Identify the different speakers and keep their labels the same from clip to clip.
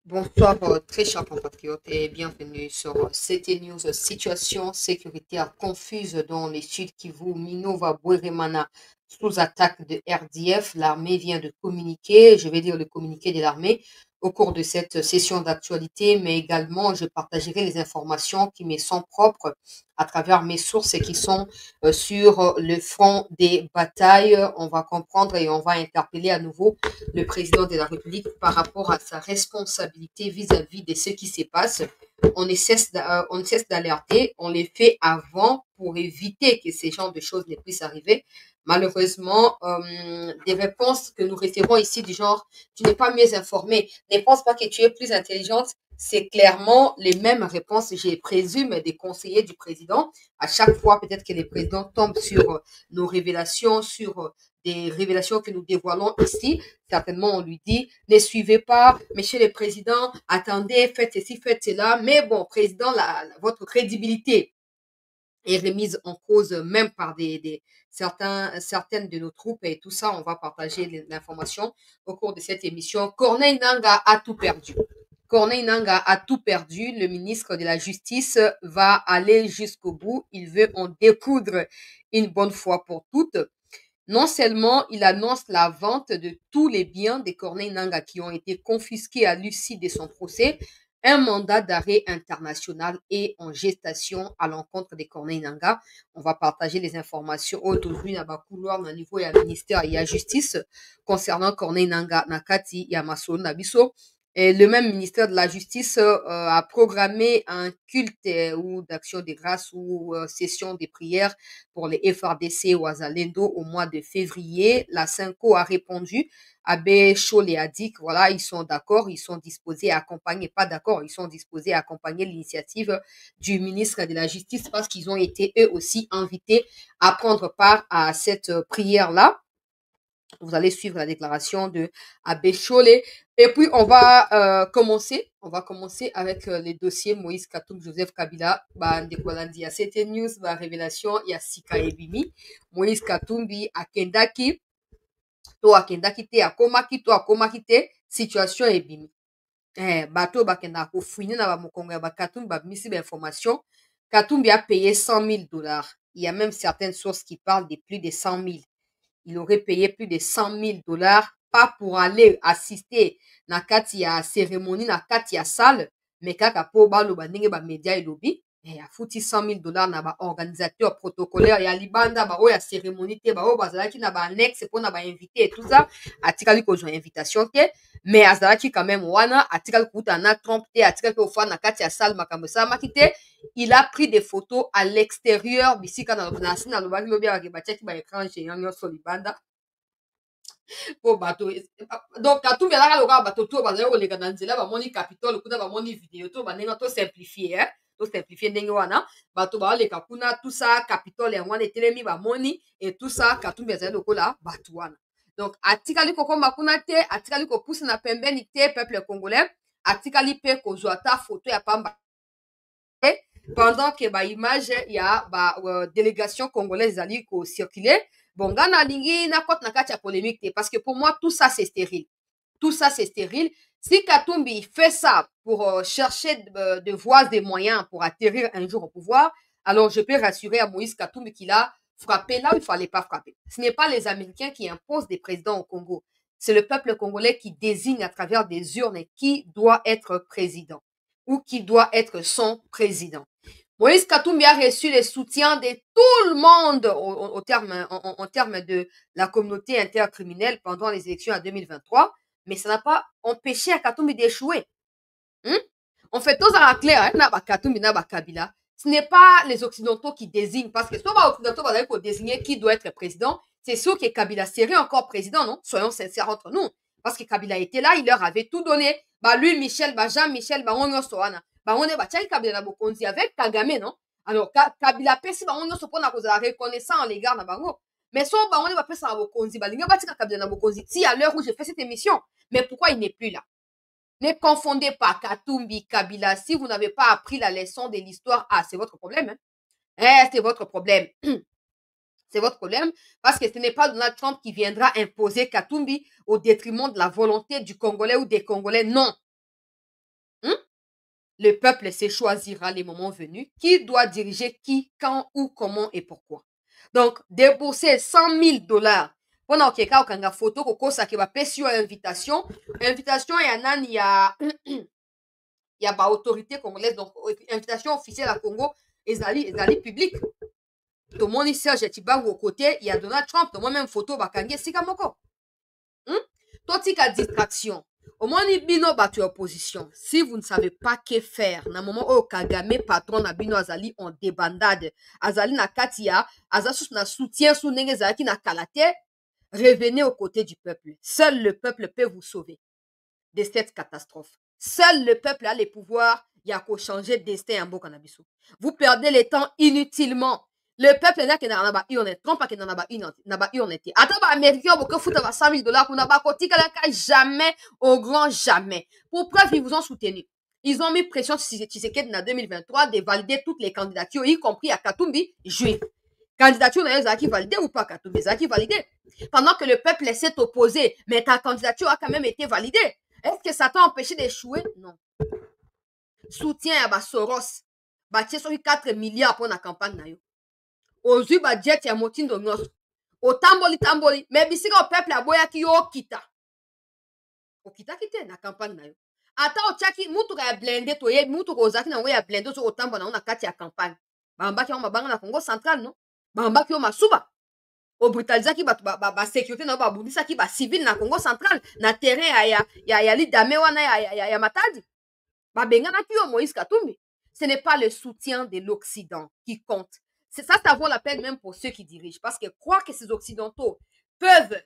Speaker 1: Bonsoir, très chers compatriotes, et bienvenue sur CT News. Situation sécuritaire confuse dans les Sud Kivu, Minova, Bweremana, sous attaque de RDF. L'armée vient de communiquer, je vais dire le communiqué de l'armée, au cours de cette session d'actualité, mais également je partagerai les informations qui me sont propres à travers mes sources et qui sont sur le front des batailles. On va comprendre et on va interpeller à nouveau le président de la République par rapport à sa responsabilité vis-à-vis de ce qui se passe. On ne cesse d'alerter, on les fait avant pour éviter que ces genres de choses ne puissent arriver. Malheureusement, des réponses que nous recevons ici du genre tu n'es pas mieux informé, ne pense pas que tu es plus intelligente, c'est clairement les mêmes réponses, j'ai présume, des conseillers du président. À chaque fois, peut-être que les présidents tombent sur nos révélations, sur des révélations que nous dévoilons ici. Certainement, on lui dit, ne suivez pas, monsieur le président, attendez, faites ceci, faites cela. Mais bon, président, votre crédibilité est remise en cause même par certaines de nos troupes et tout ça, on va partager l'information au cours de cette émission. Corneille Nanga a tout perdu. Corneille Nanga a tout perdu. Le ministre de la Justice va aller jusqu'au bout. Il veut en découdre une bonne fois pour toutes. Non seulement il annonce la vente de tous les biens de Corneille Nanga qui ont été confisqués à l'issue de son procès, un mandat d'arrêt international est en gestation à l'encontre de Corneille Nanga. On va partager les informations aujourd'hui dans le couloir au niveau du ministère et la justice concernant Corneille Nanga Nakati Yamaso Nabiso. Et le même ministère de la Justice a programmé un culte ou d'action de grâce ou session de prière pour les FRDC ou Azalendo au mois de février. La Cinco a répondu. Abbé Cholé a dit que voilà, ils sont d'accord, ils sont disposés à accompagner, pas d'accord, ils sont disposés à accompagner l'initiative du ministre de la Justice parce qu'ils ont été eux aussi invités à prendre part à cette prière-là. Vous allez suivre la déclaration de Abbé Cholé. Et puis, on va commencer avec les dossiers Moïse Katoum, Joseph Kabila, Ndekolandi, il y a CT News, révélation, il y a Sika Ebimi, Moïse Katumbi, Akendaki, to Akendaki te, Akomaki, to Akomaki te, situation Ebimi. Bato bakenda ko fouiner na ba mokongo ya ba Katumbi ba misi ba information. Katumbi a payé 100 000 $. Il y a même certaines sources qui parlent de plus de 100 000. Il aurait payé plus de 100 000 $, pas pour aller assister na kati ya cérémonie, na kati ya salle, mais kaka po baloba ndenge ba média elobi. A fouti 100 000 $ na ba organisateur protocolaire ya libanda ba oya cérémonie te ba oyo bazalaki na ba annexe pour na ba invité et tout ça. Atikali ko invitation te, mais azalaki quand même wana, atikali kuta na Trump te, atikali ko fa na kati ya salle makambo salamaki te. Il a pris des photos à l'extérieur bisika na nasi na lobaki lobi ya batiaki ba écran géant nyonso libanda po bato. Donc Katumbi alaka loka bato to bazali koleka na nzela bamoni Capitole kuna bamoni video to bandenga to simplifier to simplifier ndenge wana bato baleka kuna tout ça Capitole yango wana etelemi bamoni et tout ça Katumbi azali lokola bato wana. Donc atikali kokoma kuna te, atikali kopusa na pembeni te peuple congolais, atikali pe kozwa ta photo ya pamba pendant que ba image ya ba délégation congolaise ezali ko circuler. Bon, nga nalingi na kote na kati ya polémique te parce que pour moi tout ça c'est stérile. Tout ça c'est stérile. Si Katumbi fait ça pour chercher de voies, des moyens pour atterrir un jour au pouvoir, alors je peux rassurer à Moïse Katumbi qu'il a frappé là où il fallait pas frapper. Ce n'est pas les Américains qui imposent des présidents au Congo. C'est le peuple congolais qui désigne à travers des urnes qui doit être président ou qui doit être son président. Moïse Katumbi a reçu le soutien de tout le monde en termes de la communauté intercriminelle pendant les élections en 2023, mais ça n'a pas empêché à Katumbi d'échouer. En fait, tous à clair, Katumbi na Kabila, ce n'est pas les Occidentaux qui désignent, parce que si les Occidentaux vont désigner qui doit être président, c'est sûr que Kabila serait encore président, non? Soyons sincères entre nous. Parce que Kabila était là, il leur avait tout donné. Lui, Michel, Jean-Michel, on est Kabila na bokonzi avec Kagame, non? Alors, Kabila pesi on nyonso pona kozala reconnaissant en l'égard na bango. Mais son on va pesa na bokonzi, balinga batika Kabila na bokonzi. Si à l'heure où j'ai fait cette émission, mais pourquoi il n'est plus là? Ne confondez pas Katumbi, Kabila. Si vous n'avez pas appris la leçon de l'histoire, c'est votre problème. C'est votre problème. C'est votre problème parce que ce n'est pas Donald Trump qui viendra imposer Katumbi au détriment de la volonté du Congolais ou des Congolais. Non. Le peuple se choisira les moments venus. Qui doit diriger qui, quand, où, comment et pourquoi. Donc, débourser 100 000 dollars. Pendant qu'il y a une photo, qui va payer sur invitation. Invitation, il y en a, il y a autorité congolaise. Donc, invitation officielle à Congo, ezali public. Tout le monde ici, j'ai Tibango au côté, il y a Donald Trump, tout le monde même photo, bakangi, sikamoko. Totika distraction. Au moins, bino batu opposition. Si vous ne savez pas que faire, na moment où Kagame, patron na bino azali en débandade, azali na katia, azasus na soutien sous nenge zaki na kalate, revenez aux côtés du peuple. Seul le peuple peut vous sauver de cette catastrophe. Seul le peuple a les pouvoirs, il y a qu'à changer de destin en Bokanabiso. Vous perdez le temps inutilement. Le peuple n'a qu'à n'aba honnête, trompe qu'à n'aba honnête. Attends, américain, beaucoup foutre 100 000 dollars pour n'aba côté jamais, au grand jamais. Pour preuve, ils vous ont soutenu. Ils ont mis pression sur Tshisekedi en 2023 de valider toutes les candidatures, y compris à Katumbi, juif. Candidature n'a qui validée ou pas Katumbi, qui validé. Pendant que le peuple s'est opposé, mais ta candidature a quand même été validée. Est-ce que ça t'a empêché d'échouer? Non. Soutien à Soros. Bâtir sur 4 milliards pour la campagne. Aujourd'hui, jet ya motindo nyos. Au tamboli. Mais bisika au peuple a boya ki yo kita. O kita kite na campagne na yo. Ata o chaki mutu ka blende to ye mutu ko zaki na we ya blende so o tambo na kati ya campagne. Bamba ki o mabanga na Congo central no. Bamba ki o masuba. O brutalizaki ba sécurité na ba bundisa ki ba civil na Congo central na terrain ya lidame wana ya Matadi. Ba benga na ki o Moïse Katumbi. Ce n'est pas le soutien de l'Occident qui compte. C'est ça, ça vaut la peine même pour ceux qui dirigent. Parce que croire que ces Occidentaux peuvent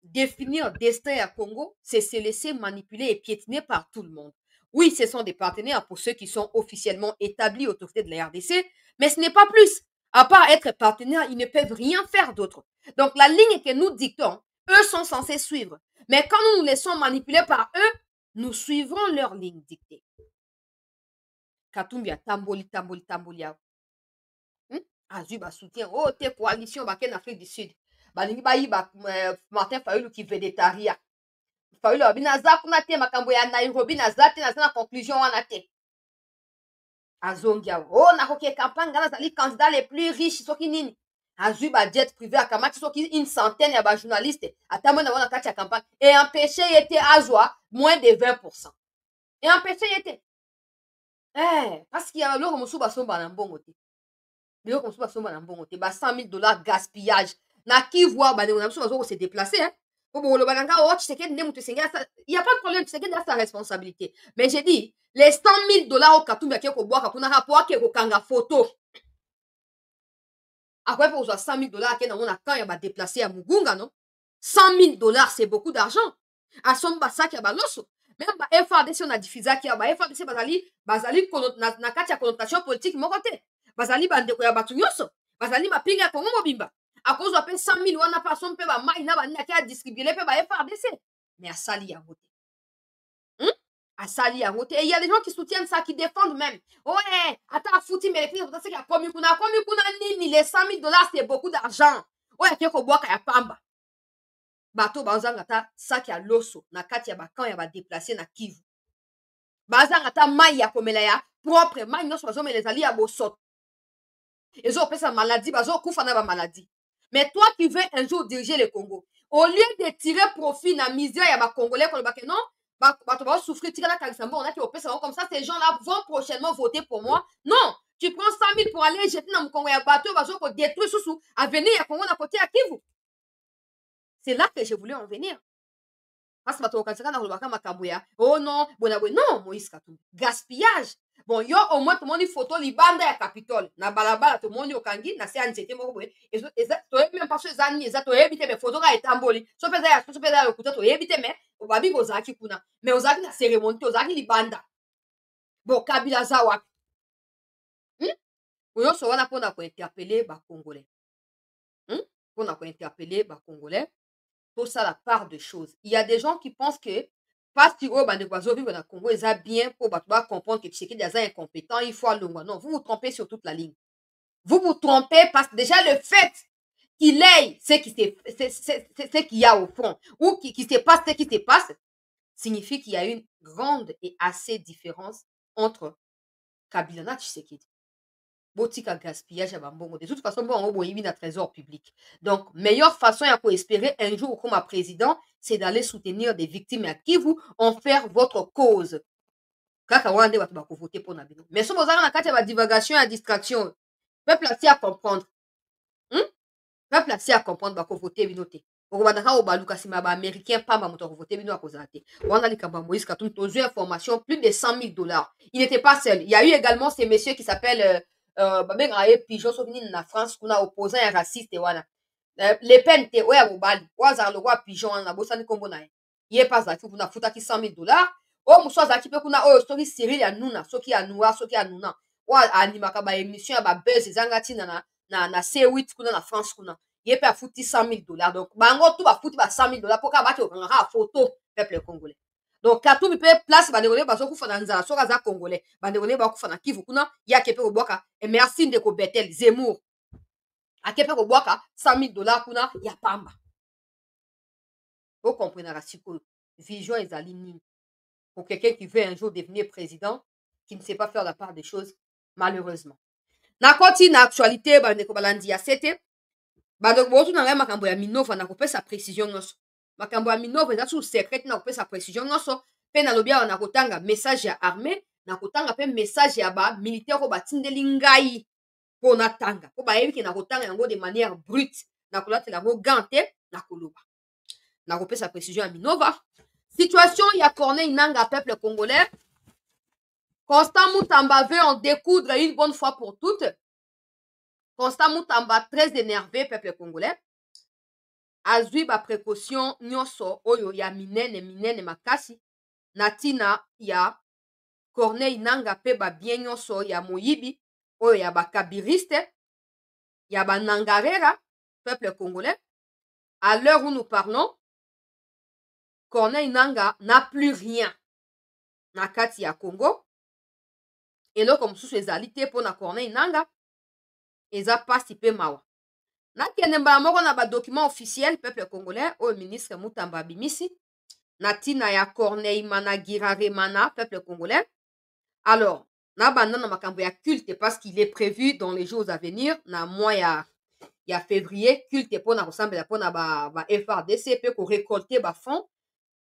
Speaker 1: définir le destin à Congo, c'est se laisser manipuler et piétiner par tout le monde. Oui, ce sont des partenaires pour ceux qui sont officiellement établis autorités de la RDC, mais ce n'est pas plus. À part être partenaires, ils ne peuvent rien faire d'autre. Donc la ligne que nous dictons, eux sont censés suivre. Mais quand nous nous laissons manipuler par eux, nous suivrons leur ligne dictée. Katumbi a tamboli. Azui ba soutien. Oh, tes coalitions, en Afrique du Sud. Balingi ba yi ba Martin Fayulu qui végétarien. Fayulu binaza kuna te makambo ya Nairobi na zate na conclusion wana te. Azongia. Oh, na koke campagne ngana zali candidat les plus riches soki nini. Azui ba jet privé à kamati soki une centaine ya ba journalistes. Atamo na wana kati ya campagne et empêché était azwa moins de 20%. Et empêché était. Parce qu'il y a l'eau comme souba somba na mbongo te. L'eau comme souba somba na mbongo te. Ba 100 000 dollars gaspillage. Na qui voit ba on a besoin se déplacer hein. Il n'y a pas de problème, Tshisekedi a sa responsabilité. Mais j'ai dit, les 100 000 dollars au Katumbi qui ko boire pour na rapport qui ko kanga photo. Après pour 100 000 dollars qui on a quand il va déplacer à Mugunga non. 100 000 dollars c'est beaucoup d'argent. À son basa qui a baloso. Même ba FRDC on a diffusé qui a ba FRDC bazali na kati ya connotation politique mon côté. Bazali bande ko ya batu nyoso. Bazali mapinga Kongo mobimba. À cause de 100 000, on a pas son peu ba maï na ba ni a distribuer les peu ba FRDC. Mais à Sali a voté. À Sali a voté. Et il y a des gens qui soutiennent ça, qui défendent même. Ouais, attends, fouti, mais les filles, c'est qu'il y a comme kuna nini, les 100 000 dollars, c'est beaucoup d'argent. Ouais, tu ko bois kaya pamba. Bato bazangata, ça qui a l'osso, na kati ya ba quand ya ba déplacer na Kivu. Bazangata maï ya komela ya propre, maï no so mais les alliés à bosot. Ils ont fait sa maladie, bazo kufa na ba maladie. Mais toi qui veux un jour diriger le Congo, au lieu de tirer profit dans la misère, il y a des Congolais qui non, tu vas souffrir, tirer la Kalisambo, on a qui opèrent comme ça, ces gens-là vont prochainement voter pour moi. Non, tu prends 100 000 pour aller jeter dans le Congo, il y a bateau, pour détruire sous, à venir, il y a Congo à côté à Kivu. C'est là que je voulais en venir. Parce que oh non, non, Moïse Katumbi. Gaspillage. Bon, yo au moins tout le monde photo libanda ya Capitole. Na balabala tout le monde yo kangi na se anzete moko boye. Et to même pas ceux ani eza to ebite me photo ka etamboli. So peza ya okuta to ebite me obabi kozaki kuna. Mais ozaki na cérémonie to ozaki libanda. Bon, Kabila za wapi? Oyo so wana pona ko interpeller ba Congolais. Pona ko interpeller ba Congolais. Tout ça la part de choses. Il y a des gens qui pensent que parce que vivre dans Congo, ils ont bien pour comprendre que Tshisekedi est incompétent, il faut aller loin. Non, vous vous trompez sur toute la ligne. Vous vous trompez parce que déjà le fait qu'il ait ce qu'il y a au fond, ou qu'il se passe ce qui se passe, signifie qu'il y a une grande et assez différence entre Kabila na Tshisekedi. Botika gaspillage à bambongo. De toute façon, bon, on a un trésor public. Donc, meilleure façon à espérer un jour comme président, c'est d'aller soutenir des victimes à qui vous en faire votre cause. Kaka wande watu bako voter pour nabino. Mais si vous avez na kati ya divagation et distraction, peuple assis à comprendre. Peuple assis à comprendre bako voter bino te. Okobandaka obaluka sima ba américain pamba moto ko voter bino akozala te. Wana likamba Moïse Katumbi tozu information plus de 100 000 $. Il n'était pas seul. Il y a eu également ces messieurs qui s'appellent babenga ye pigeon soki nini na France kuna opposant ya raciste wana. Les peines te oya mobali. Wazala lokwa pigeon wana bosani kombo na ye. Ye pas azalaki kuna futaki 100 000 $. O mosu azalaki mpe kuna oyo soki Cyril Hanouna soki Hanouna soki Hanouna oyo animaka ba émission ya ba buzz ezanga ntina na C8 kuna na France kuna. Ye pe afuti 100 000 $. Donc bango tout bafuti ba 100 000 $ pour ka baki okangaka photo peuple congolais. Donc Katumbi pe place bandeko bazokufa na nzala soki aza congolais bandeko bakufa na Kivu kuna ye akepe kobwaka et merci ndeko Betel Zemmour akepe kobwaka 100 000 $ kuna ya pamba. Vous comprenez la vision ezali nini pour quelqu'un qui veut un jour devenir président, qui ne sait pas faire la part des choses, malheureusement. Na koti na actualité bandeko balandi ya sete bandeko botu na ngai makambo ya Minova na kopesa précision nyonso. Makambo ya Minova eza sous secret na kopesa précision nyonso pe na lobi awa na kotanga message ya armée na kotanga pe message ya ba militaire ko batindeli ngai po na tanga po bayebi ke na kotanga yango de manière brute na kolatela yango gante na koloba na kopesa précision ya Minova. Situation ya Corneille Nangaa peuple congolais. Constant Moutamba veut en découdre une bonne fois pour toutes. Constant Moutamba très énervé peuple congolais. Azui ba précaution nyonso oyo ya minene makasi. Natina ya Corneille Nangaa pe ba bien nyonso ya moyibi oyo ya ba kabiriste ya ba nangarera peuple congolais. À l'heure où nous parlons, Corneille Nangaa n'a plus rien na kati ya Congo. Eloko mosusu ezali te mpo na Corneille Nangaa eza pasi pe mawa. Nakende mbala moko na badocument officiel peuple congolais oyo ministre Moutamba abimisi na ntina ya Corneille Managiraremana peuple congolais. Alors na banda na makambo ya culte parce qu'il est prévu dans les jours à venir na mois ya février culte mpo na kosambela mpo na ba FRDC pe ko récolter ba fonds.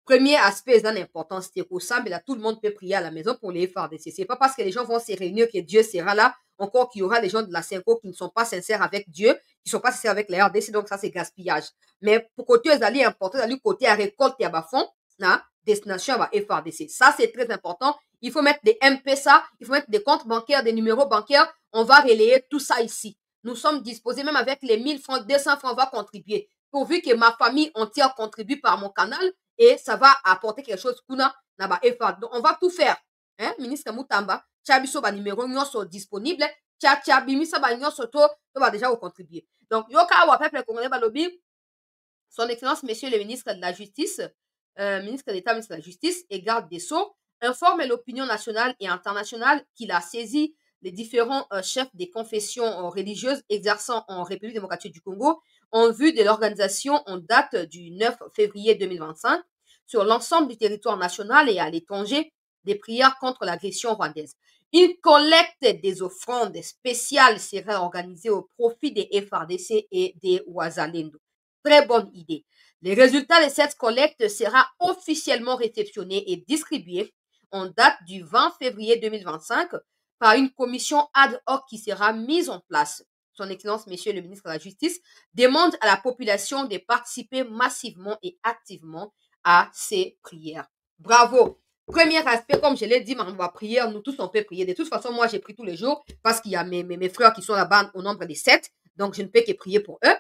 Speaker 1: Premier aspect, c'est important, c'est qu'au semble, tout le monde peut prier à la maison pour les FRDC. C'est pas parce que les gens vont se réunir que Dieu sera là. Encore qu'il y aura des gens de la Cinco qui ne sont pas sincères avec Dieu, qui ne sont pas sincères avec la RDC, donc ça c'est gaspillage. Mais pour côté les important, d'aller côté à récolte à fond, na destination à FRDC. Ça c'est très important. Il faut mettre des MPSA, il faut mettre des comptes bancaires, des numéros bancaires. On va relayer tout ça ici. Nous sommes disposés, même avec les 1000 francs, 200 francs, on va contribuer. Pourvu que ma famille entière contribue par mon canal, et ça va apporter quelque chose kuna na ba effort. Donc on va tout faire. Hein, ministre Moutamba, chabiso ba numéro nyonso disponible, bimisa ba nyonso to va déjà vous contribuer. Donc yoka wa peuple congolais ba lobby, son excellence monsieur le ministre de la justice, ministre d'État, ministre de la justice et garde des sceaux informe l'opinion nationale et internationale qu'il a saisi les différents chefs des confessions religieuses exerçant en République démocratique du Congo en vue de l'organisation en date du 9 février 2025 sur l'ensemble du territoire national et à l'étranger des prières contre l'agression rwandaise. Une collecte des offrandes spéciales sera organisée au profit des FRDC et des Wazalendo. Très bonne idée. Les résultats de cette collecte sera officiellement réceptionné et distribué en date du 20 février 2025 par une commission ad hoc qui sera mise en place. Son Excellence, Monsieur le ministre de la Justice, demande à la population de participer massivement et activement à ces prières. Bravo! Premier aspect, comme je l'ai dit, ma prière, nous tous on peut prier. De toute façon, moi j'ai prié tous les jours parce qu'il y a mes frères qui sont là-bas au nombre de 7, donc je ne peux que prier pour eux.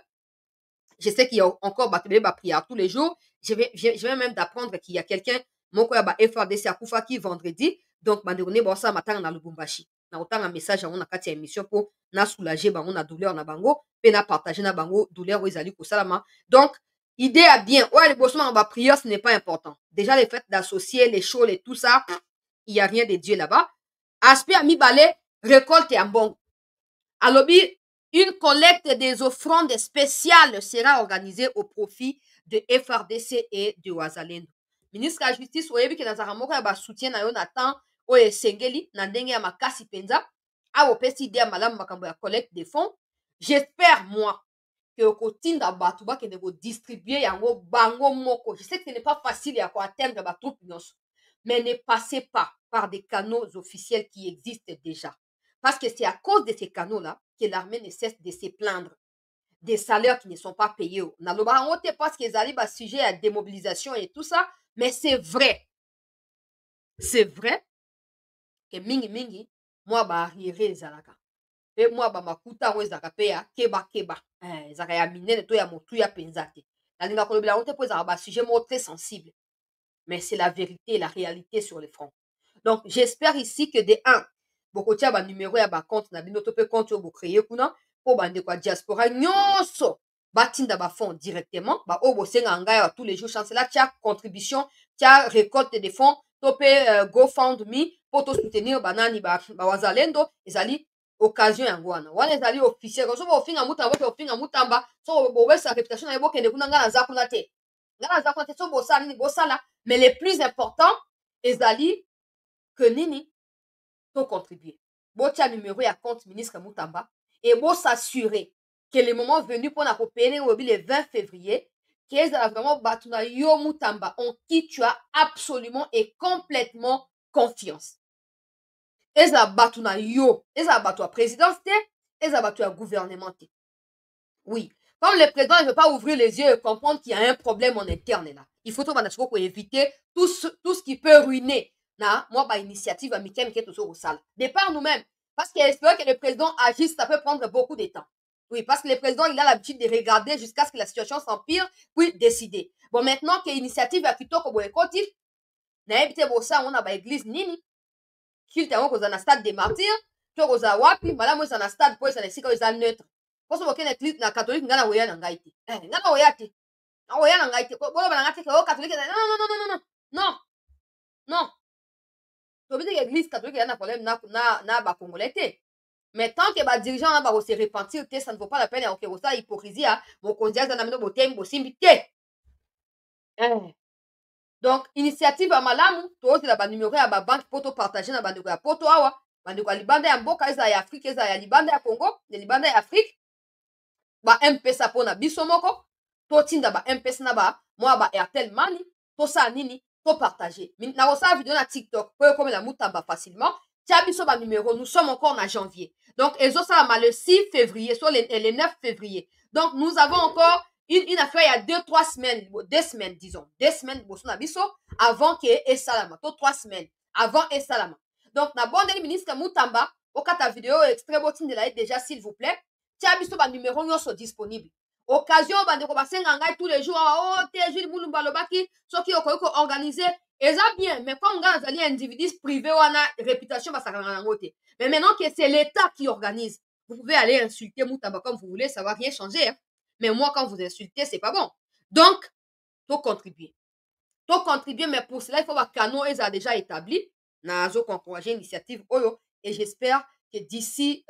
Speaker 1: Je sais qu'il y a encore ma prière tous les jours. Je vais même d'apprendre qu'il y a quelqu'un, mon frère FRDC à Koufaki vendredi, donc bandekone bossa matanga na Lubumbashi. Na otanga message à on a kati émission pour na soulager bango na douleur na bango, pe na partager na bango douleur o ezali ko salama. Donc idée à bien. Ouais, les bossements en prière, ce n'est pas important. Déjà le fait d'associer les choses et tout ça, il y a rien de Dieu là-bas. Aspect ami balé, récolte et en bon. Alobi, une collecte des offrandes spéciales sera organisée au profit de FRDC et de Wazalendo. Ministre de la Justice, oyebi ke nazara moko ya ba soutien na yo na temps oyo esengeli na ndenge ya makasi penza awa opesi ide ya malamu makambo ya collecte de fonds. J'espère moi que okotinda bato bakende kodistribue yango bango moko. Je sais que ce n'est pas facile ya koatteindre batroupe nyonso, mais ne passez pas par des canaux officiels qui existent déjà, parce que c'est à cause de ces canaux là que l'armée ne cesse de se plaindre des salaires qui ne sont pas payés. Naloba yango te parce que ezali ba sujet à démobilisation et tout ça, mais c'est vrai que mingi moi ba arriéré ezalaka pe moi ba makuta yango ezalaka pe ya keba ezalaka ya minene to ya motuya penza te. Nalinga kolobela yango te mpo ezalaka ba sujet moko très sensible, mais c'est la vérité, la réalité sur le front. Donc j'espère ici que de 1 bokotia ba numéro ya ba compte na bino to pe compte oyo bocréer kuna po bandeko ya diaspora nyonso batinda ba fonds directement ba oyo bosenga ngai ya tous les jours chancela tia contribution tia récolte de fonds to pe GoFundMe po to soutenir banani ba wazalendo. Ezali occasion yango wana ezali officiel so bofinga mutamba so bowesa réputation na ye bokende kuna ngai naza kuna te so bosala nini bosala, mais le plus important ezali que nini to contribuer botia numéro ya compte ministre Mutamba et bo s'assurer que le moment venu pour na coopérer le 20 février que ezala vraiment bato na yo Mutamba en qui tu as absolument et complètement confiance. Ezala bato na yo, ezala bato ya présidence te, ezala bato ya gouvernement te. Oui, comme le président ne veut pas ouvrir les yeux et comprendre qu'il y a un problème en interne là, il faut pour éviter tout ce qui peut ruiner moi initiative à Mikem qui est au salle. De par nous-mêmes, parce qu'il espère que le président agisse, ça peut prendre beaucoup de temps. Oui, parce que le président il a l'habitude de regarder jusqu'à ce que la situation s'empire, puis décider. Bon, maintenant que l'initiative a plutôt comme écoute, n'a évité ça on a ba église nini, qu'il t'a on a stade des martyrs, que rosa wapi, madame on a stade pour ça les sika ils neutre. Parce que aucun église na catholique ngana oya na ngai te. Ngana oya te. Na oya na ngai te. Bo ba na ngate ko catholique non. To bi l'église catholique a un problème na ba congolais te. Mais tant que ba dirigeant na ba se repentir te, ça ne vaut pas la peine ya ça hypocrisie a mon kondia na mino botem bo simbi te. Donc initiative à malamu to la ba numéro ya ba banque poto partager na bandeko ya poto awa, bandeko ya libanda ya mboka eza ya Afrique eza ya libanda ya Congo, de libanda ya Afrique. Ba mpesa pona biso moko to tinda ba mpesa na ba moi ba Airtel Money to sa nini to partager na osa vidéo na TikTok pour comme la Mutamba facilement tia biso ba numéro. Nous sommes encore en janvier, donc ezo ça le 6 février soit le 9 février, donc nous avons encore une affaire il y a 2-3 semaines, 2 semaines disons 2 semaines boso na biso avant que esalama to 3 semaines avant esalama. Donc na bondeli ministre Mutamba okata vidéo extrait botine de la déjà s'il vous plaît tia biso ba numéro nyonso disponible. Occasion bandeko basenga ngai tous les jours oh te Jules Mulumba lobaki soki okoki ko organiser eza bien, mais comme ngai nazali individu privé wana réputation basakana nango te. Mais maintenant que c'est l'État qui organise, vous pouvez aller insulter Mutamba comme vous voulez, ça va rien changer hein. Mais moi quand vous insultez c'est pas bon. Donc to contribuer, mais pour cela il faut avoir canaux eza déjà établi nazo encourager initiative oyo, et j'espère que d'ici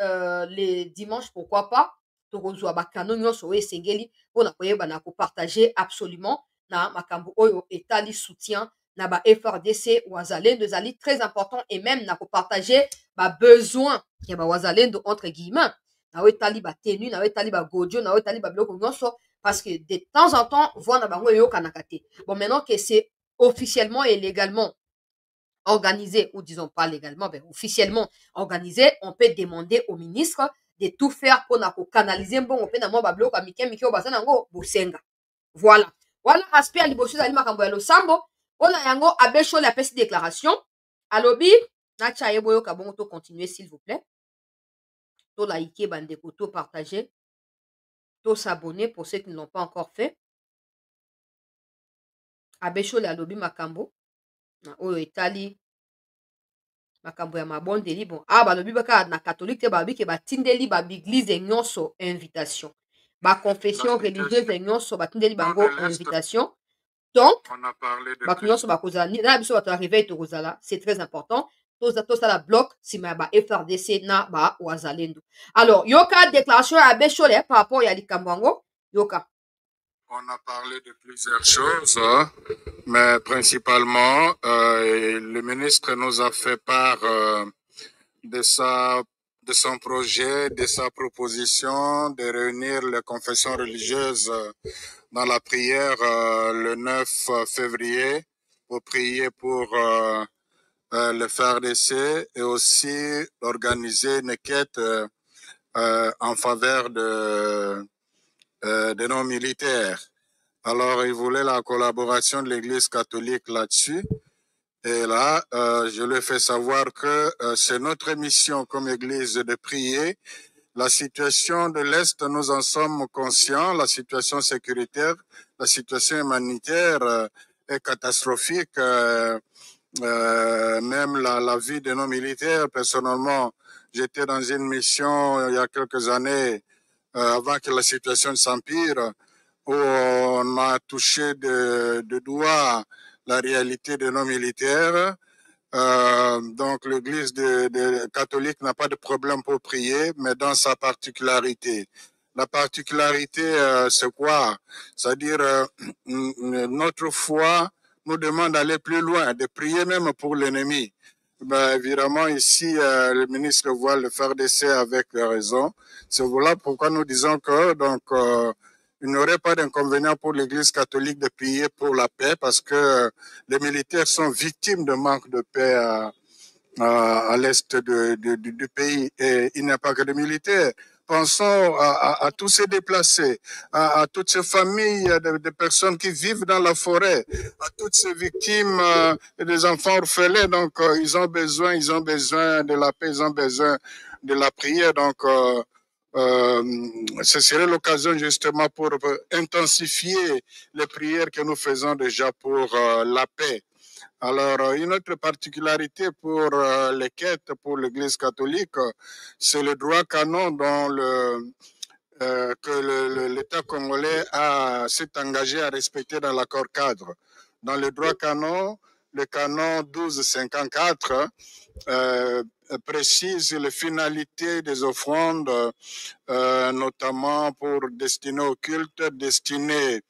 Speaker 1: les dimanches pourquoi pas tokozwa bakano nyonso oyo esengeli mpona koyeba na kopartage absolument na makambo oyo etali soutien na ba FRDC wazalendo ezali très important, et même na kopartage ba besoin ya ba wazalendo entre guillemets na oyo etali ba tenue na oyo etali ba godio na oyo etali ba biloko nyonso, parce que de temps en temps voix na bango eyokanaka te. Bon, maintenant que c'est officiellement et légalement organisé, ou disons pas légalement, mais officiellement organisé, on peut demander au ministre de tout faire pour canaliser bon on peut na mo ba bloka mike au basana ngo bosenga. Voilà aspect à liboso ali makambo ya losambo ona yango abesho la pesi déclaration alobi na chaye boyo ka bon to continuer s'il vous plaît, to liker bandeko, to partager, to s'abonner pour ceux qui ne l'ont pas encore fait. Abesho la alobi makambo na oyo etali makambo ya mabondeli bon balobi baka na catholique te babi ke batindeli ba biglise nyonso invitation, ba confession religieuse nyonso batindeli bango invitation. Donc bato nyonso bakozala na biso bato arrivé to kozala, c'est très important to ça la bloc sima ba FRDC na ba wazalendo. Alors yoka déclaration ya Beshole par rapport ya likambo yango yoka
Speaker 2: On a parlé de plusieurs choses, hein, mais principalement, le ministre nous a fait part de de son projet, de sa proposition de réunir les confessions religieuses dans la prière le 9 février pour prier pour le FARDC et aussi organiser une quête en faveur de nos militaires. Alors, il voulait la collaboration de l'Église catholique là-dessus. Et là, je lui ai fait savoir que c'est notre mission comme Église de prier. La situation de l'Est, nous en sommes conscients. La situation sécuritaire, la situation humanitaire est catastrophique. Même la vie de nos militaires, personnellement, j'étais dans une mission il y a quelques années, avant que la situation s'empire, où on a touché de doigt la réalité de nos militaires. Donc l'Église catholique n'a pas de problème pour prier, mais dans sa particularité. La particularité, c'est quoi? C'est-à-dire, notre foi nous demande d'aller plus loin, de prier même pour l'ennemi. Ben, évidemment, ici, le ministre voit le FARDC avec raison. C'est voilà pourquoi nous disons que donc il n'y aurait pas d'inconvénient pour l'Église catholique de prier pour la paix parce que les militaires sont victimes de manque de paix à l'est du pays. Et il n'y a pas que de militaires. Pensons à tous ces déplacés, à toutes ces familles de personnes qui vivent dans la forêt, à toutes ces victimes des enfants orphelins. Donc, ils ont besoin de la paix, ils ont besoin de la prière. Donc, ce serait l'occasion justement pour intensifier les prières que nous faisons déjà pour la paix. Alors, une autre particularité pour les quêtes pour l'Église catholique, c'est le droit canon dont que l'État congolais s'est engagé à respecter dans l'accord cadre. Dans le droit canon, le canon 1254 précise les finalités des offrandes, notamment pour destinées au culte, destinées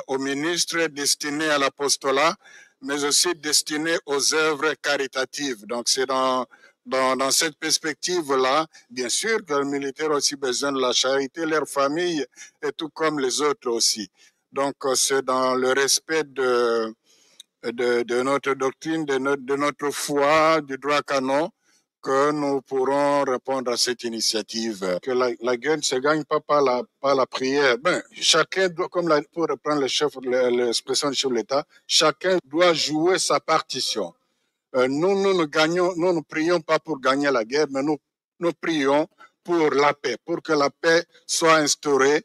Speaker 2: aux ministres, destinées à l'apostolat, mais aussi destinées aux œuvres caritatives. Donc, c'est dans cette perspective-là, bien sûr que les militaires ont aussi besoin de la charité, leur famille, et tout comme les autres aussi. Donc, c'est dans le respect de notre doctrine, de notre foi, du droit canon, que nous pourrons répondre à cette initiative. Que la guerre ne se gagne pas par la prière. Ben, chacun doit, comme pour reprendre l'expression du chef de l'État, chacun doit jouer sa partition. Nous ne prions pas pour gagner la guerre, mais nous prions pour la paix, pour que la paix soit instaurée.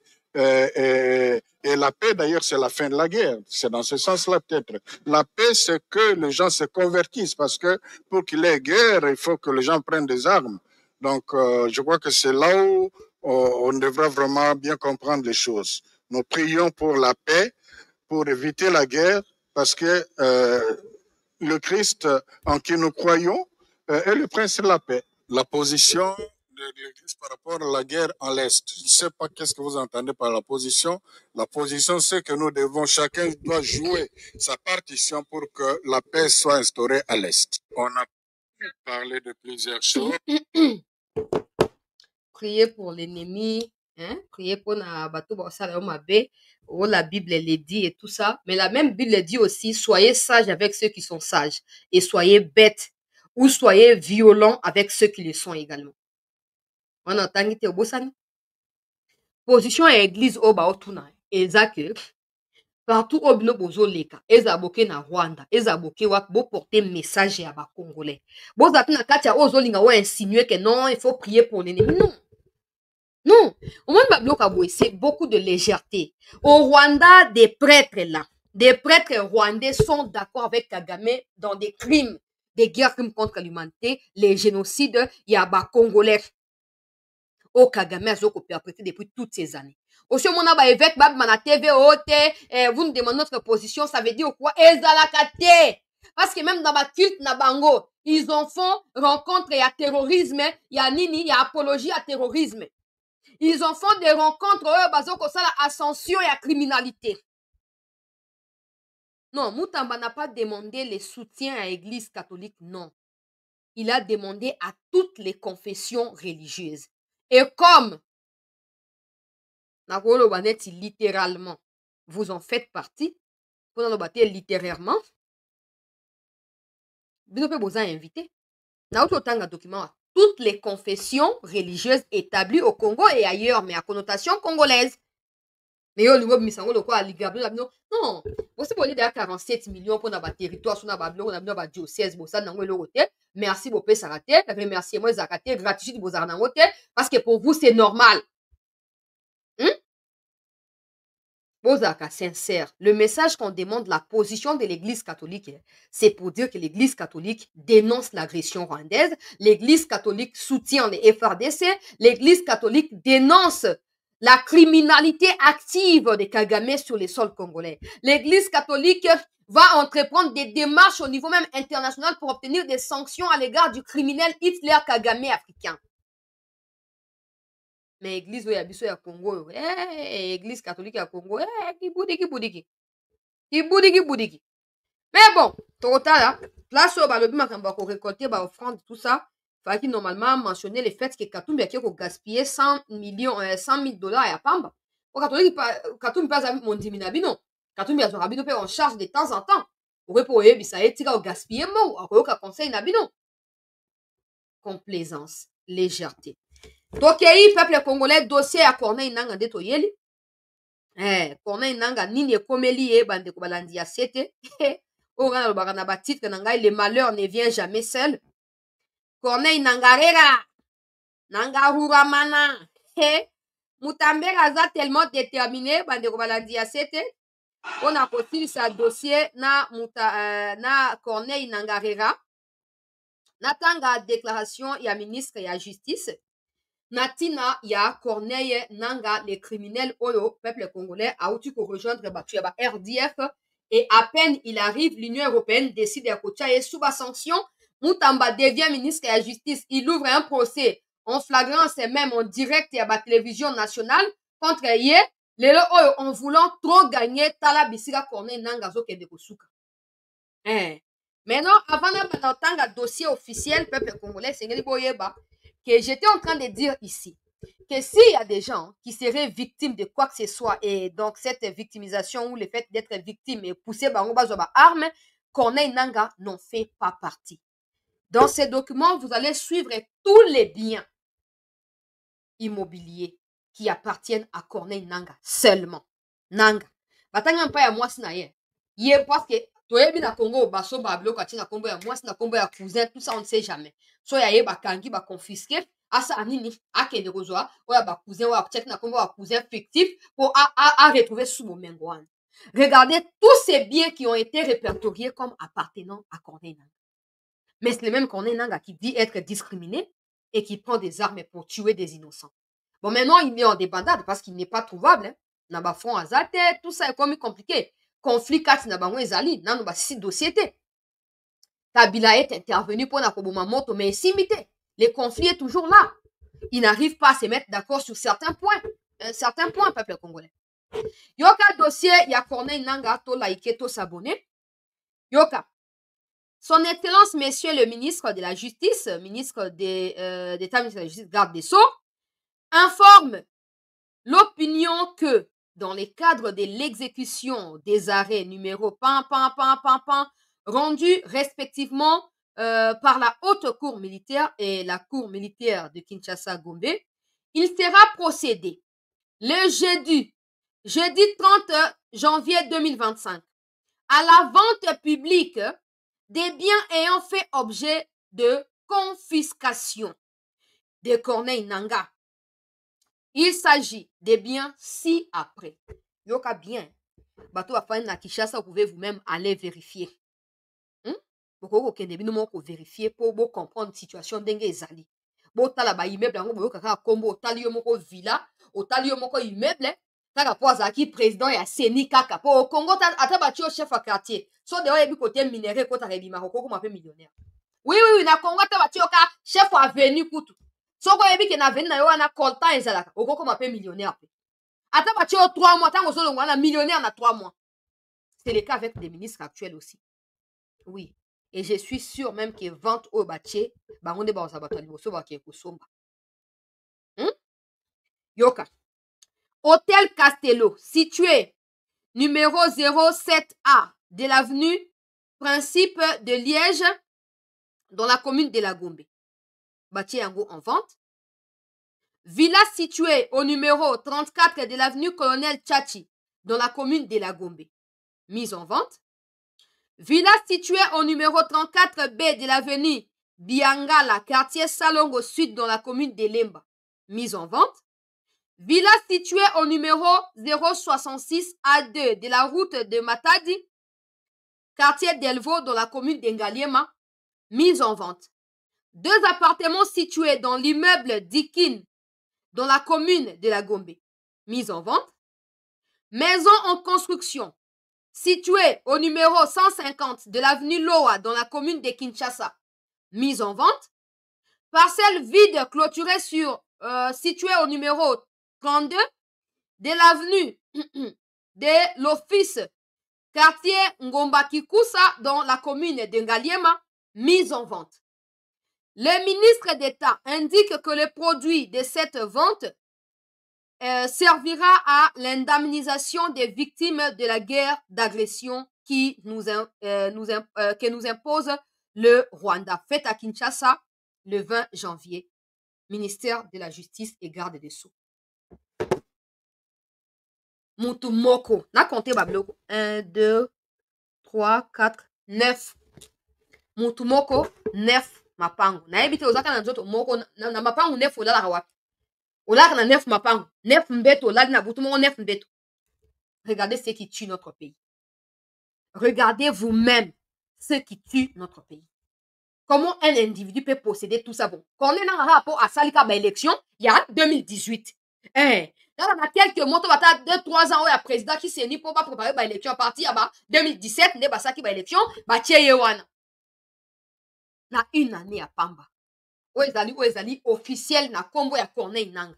Speaker 2: Et la paix, d'ailleurs, c'est la fin de la guerre. C'est dans ce sens-là, peut-être. La paix, c'est que les gens se convertissent, parce que pour qu'il y ait guerre, il faut que les gens prennent des armes. Donc, je crois que c'est là où on devrait vraiment bien comprendre les choses. Nous prions pour la paix, pour éviter la guerre, parce que le Christ en qui nous croyons est le prince de la paix. La position de l'Église par rapport à la guerre en l'Est. Je ne sais pas qu'est-ce que vous entendez par la position. La position, c'est que nous devons, chacun doit jouer sa partition pour que la paix soit instaurée à l'Est. On a parlé de plusieurs choses.
Speaker 1: Prier pour l'ennemi, hein? Prier pour na bateau oh, la Bible elle dit et tout ça. Mais la même Bible dit aussi, soyez sages avec ceux qui sont sages et soyez bêtes ou soyez violents avec ceux qui le sont également. On entend que position à église au baotuna ezake partout au bino bozoleka ezaboke na Rwanda ezaboke wa bo porter message ya ba congolais bozatu na kati ya ozolinga wa insinuer que non il faut prier pour l'ennemi. Non. Non, au moins c'est beaucoup de légèreté. Au Rwanda, des prêtres là, des prêtres rwandais sont d'accord avec Kagame dans des crimes, des guerres contre l'humanité, les génocides, il y a des Congolais. Au Kagame a perpétré depuis toutes ces années. Aussi, mon aba évêque, bab mana TV, vous nous demandez notre position, ça veut dire quoi? Ezalakate. Parce que même dans ma culte na bango, ils en font rencontre et à terrorisme, il y a nini, il y a apologie à terrorisme. Ils ont fait des rencontres, basées sur l'ascension et la criminalité. Non, Moutamba n'a pas demandé les soutiens à l'Église catholique, non. Il a demandé à toutes les confessions religieuses. Et comme, littéralement, vous en faites partie, vous en battez littérairement, vous pouvez vous inviter. Dans autant document, toutes les confessions religieuses établies au Congo et ailleurs, mais à connotation congolaise. Mais yo, l'Europe, misango, le quoi, à l'Igablo, non, vous savez, il y a 47 millions pour notre territoire, sur notre diocèse, merci beaucoup, Sarate, remerciez-moi, Zakate, gratitude, vous en parce que pour vous, c'est normal. Bozaka, sincère. Le message qu'on demande, la position de l'Église catholique, c'est pour dire que l'Église catholique dénonce l'agression rwandaise, l'Église catholique soutient les FRDC, l'Église catholique dénonce la criminalité active de Kagame sur les sols congolais. L'Église catholique va entreprendre des démarches au niveau même international pour obtenir des sanctions à l'égard du criminel Hitler Kagame africain. Mais l'église ya biso ya Congo, église catholique ya Congo, ki budiki. Mais bon, total, place où balobi makamba ko récolter ba offrande tout ça, fallait normalement mentionner le fait que Katumbi a gaspillé 100 000 dollars à Pamba. Au catholique Katumbi pas avec mon dimina bino. Katumbi a son rabino en charge de temps en temps. Pour ça etika gaspiller mo, akoyoka conseil na bino. Complaisance, légèreté. Tokei peuple congolais dossier à Corneille Nanga de Toyeli. Corneille Nanga nini ekomeli bande ko balandi ya sete. Ora lo bagana ba titre nanga le malheur ne vient jamais seul. Corneille Nangarera. Nangarura mana. Mutambera za tellement déterminé bande ko balandi ya sete. On a postulé sa dossier na Corneille Nangarera. Natanga déclaration ya ministre ya justice. Natina ya Corneille Nanga, les criminels oyo, peuple congolais, a outu pour rejoindre Batuyaba RDF. Et à peine il arrive, l'Union européenne décide de Kochaye sous la sanction. Moutamba devient ministre de la justice. Il ouvre un procès en flagrance et même en direct à la télévision nationale contre Yé. Les oyo en voulant trop gagner, Tala Bisiga Corneille Nanga Zoke de Kosuka. Maintenant, avant d'entendre un dossier officiel, peuple congolais, c'est que j'étais en train de dire ici que s'il y a des gens qui seraient victimes de quoi que ce soit, et donc cette victimisation ou le fait d'être victime et pousser par arme, Corneille Nanga n'en fait pas partie. Dans ces documents, vous allez suivre tous les biens immobiliers qui appartiennent à Corneille Nanga seulement. Nanga. Batanga mpa ya mwasi na ye. Ye parce que toyebi na Congo baso bablo kati na kombo ya mwasi na kombo ya cousin, tout ça on ne sait jamais. So ya ye bakangi ba confisquer asa anini akende kozwa oya ba cousin oya check na kombo ya cousin fictif pour à retrouver sous momengo wana. Regardez tous ces biens qui ont été répertoriés comme appartenant à Corneille Nanga. Mais c'est le même Corneille Nanga qui dit être discriminé et qui prend des armes pour tuer des innocents. Bon, maintenant, il est en débandade parce qu'il n'est pas trouvable. Hein. Naba front azate, tout ça est comme compliqué. Conflit 4 naba ezali, nan ba 6 dossiers. Kabila est intervenu pour Nakoboma Moto, mais simité. Le conflit est toujours là. Il n'arrive pas à se mettre d'accord sur certains points. Certains points, peuple congolais. Yoka dossier, il y a Corneille Nanga, to like, to s'abonner. Yoka. Son Excellence, Monsieur le ministre de la Justice, ministre d'État, ministre de la Justice, garde des Sceaux, informe l'opinion que dans le cadre de l'exécution des arrêts numéro rendus respectivement par la Haute Cour militaire et la Cour militaire de Kinshasa-Gombe, il sera procédé le jeudi 30 janvier 2025 à la vente publique des biens ayant fait objet de confiscation de Corneille Nanga. Il s'agit des biens ci-après. Yoka bien. Bato afani na Kinshasa, vous pouvez vous-même aller vérifier. Vous pouvez vérifier pour comprendre la situation d'enge ezali. Bo tala ba immeuble yango boyo kaka kombo otali yo moko villa, otali yo moko immeuble, kaka po azaki président ya Seni kaka po Congo ata batio chef à quartier. So de oyebi côté minéré kota rebima ko ko m'appelle millionnaire. Oui, na Congo ata batio ka chef avenue kutu. Soko yebi ke na veni na yo wana kolta ezalaka. Okoko mape millionnaire. Attends, bah, tu as 3 mois, tant qu'on a millionnaire dans 3 mois. C'est le cas avec des ministres actuels aussi. Oui. Et je suis sûr même que vente au bâtier, bah, on est bon, ça va t'aller au soba qui est pour somba. Yoka. Hôtel Castello, situé numéro 07A de l'avenue Principe de Liège, dans la commune de la Gombe. Bâti en vente. Villa située au numéro 34 de l'avenue Colonel Tchachi, dans la commune de la Gombe. Mise en vente. Villa située au numéro 34B de l'avenue Biangala, quartier Salongo Sud, dans la commune de Lemba. Mise en vente. Villa située au numéro 066A2 de la route de Matadi, quartier d'Elvo, dans la commune d'Engaliema. Mise en vente. 2 appartements situés dans l'immeuble Dikin, dans la commune de la Gombe. Mise en vente. Maison en construction, située au numéro 150 de l'avenue Loa, dans la commune de Kinshasa. Mise en vente. Parcelle vide clôturée située au numéro 32 de l'avenue de l'office, quartier Ngomba Kikusa, dans la commune d'Engaliema. Mise en vente. Le ministre d'État indique que le produit de cette vente servira à l'indemnisation des victimes de la guerre d'agression que nous impose le Rwanda. Fête à Kinshasa le 20 janvier. Ministère de la Justice et Garde des Sceaux. Mutumoko. Na compté babloko. 1, 2, 3, 4, 9. Mutumoko, 9. Mapango. Na ebite ozaka na nzoto moko na mapango 9 olala wapi. Olala na 9 mapango. 9 mbeto olala na butu moko 9 mbeto. Regardez ce qui tue notre pays. Regardez vous-même ce qui tue notre pays. Comment un individu peut posséder tout ça? Bon, quand on est dans un rapport à Salika élection, il y a 2018. Dans quelques mois, il y a 2-3 ans, il y a un président qui s'est mis pour préparer l'élection à partir de 2017, il y a une élection, na une année à Pamba. Oezali officiel na kombo ya Corneille Nanga.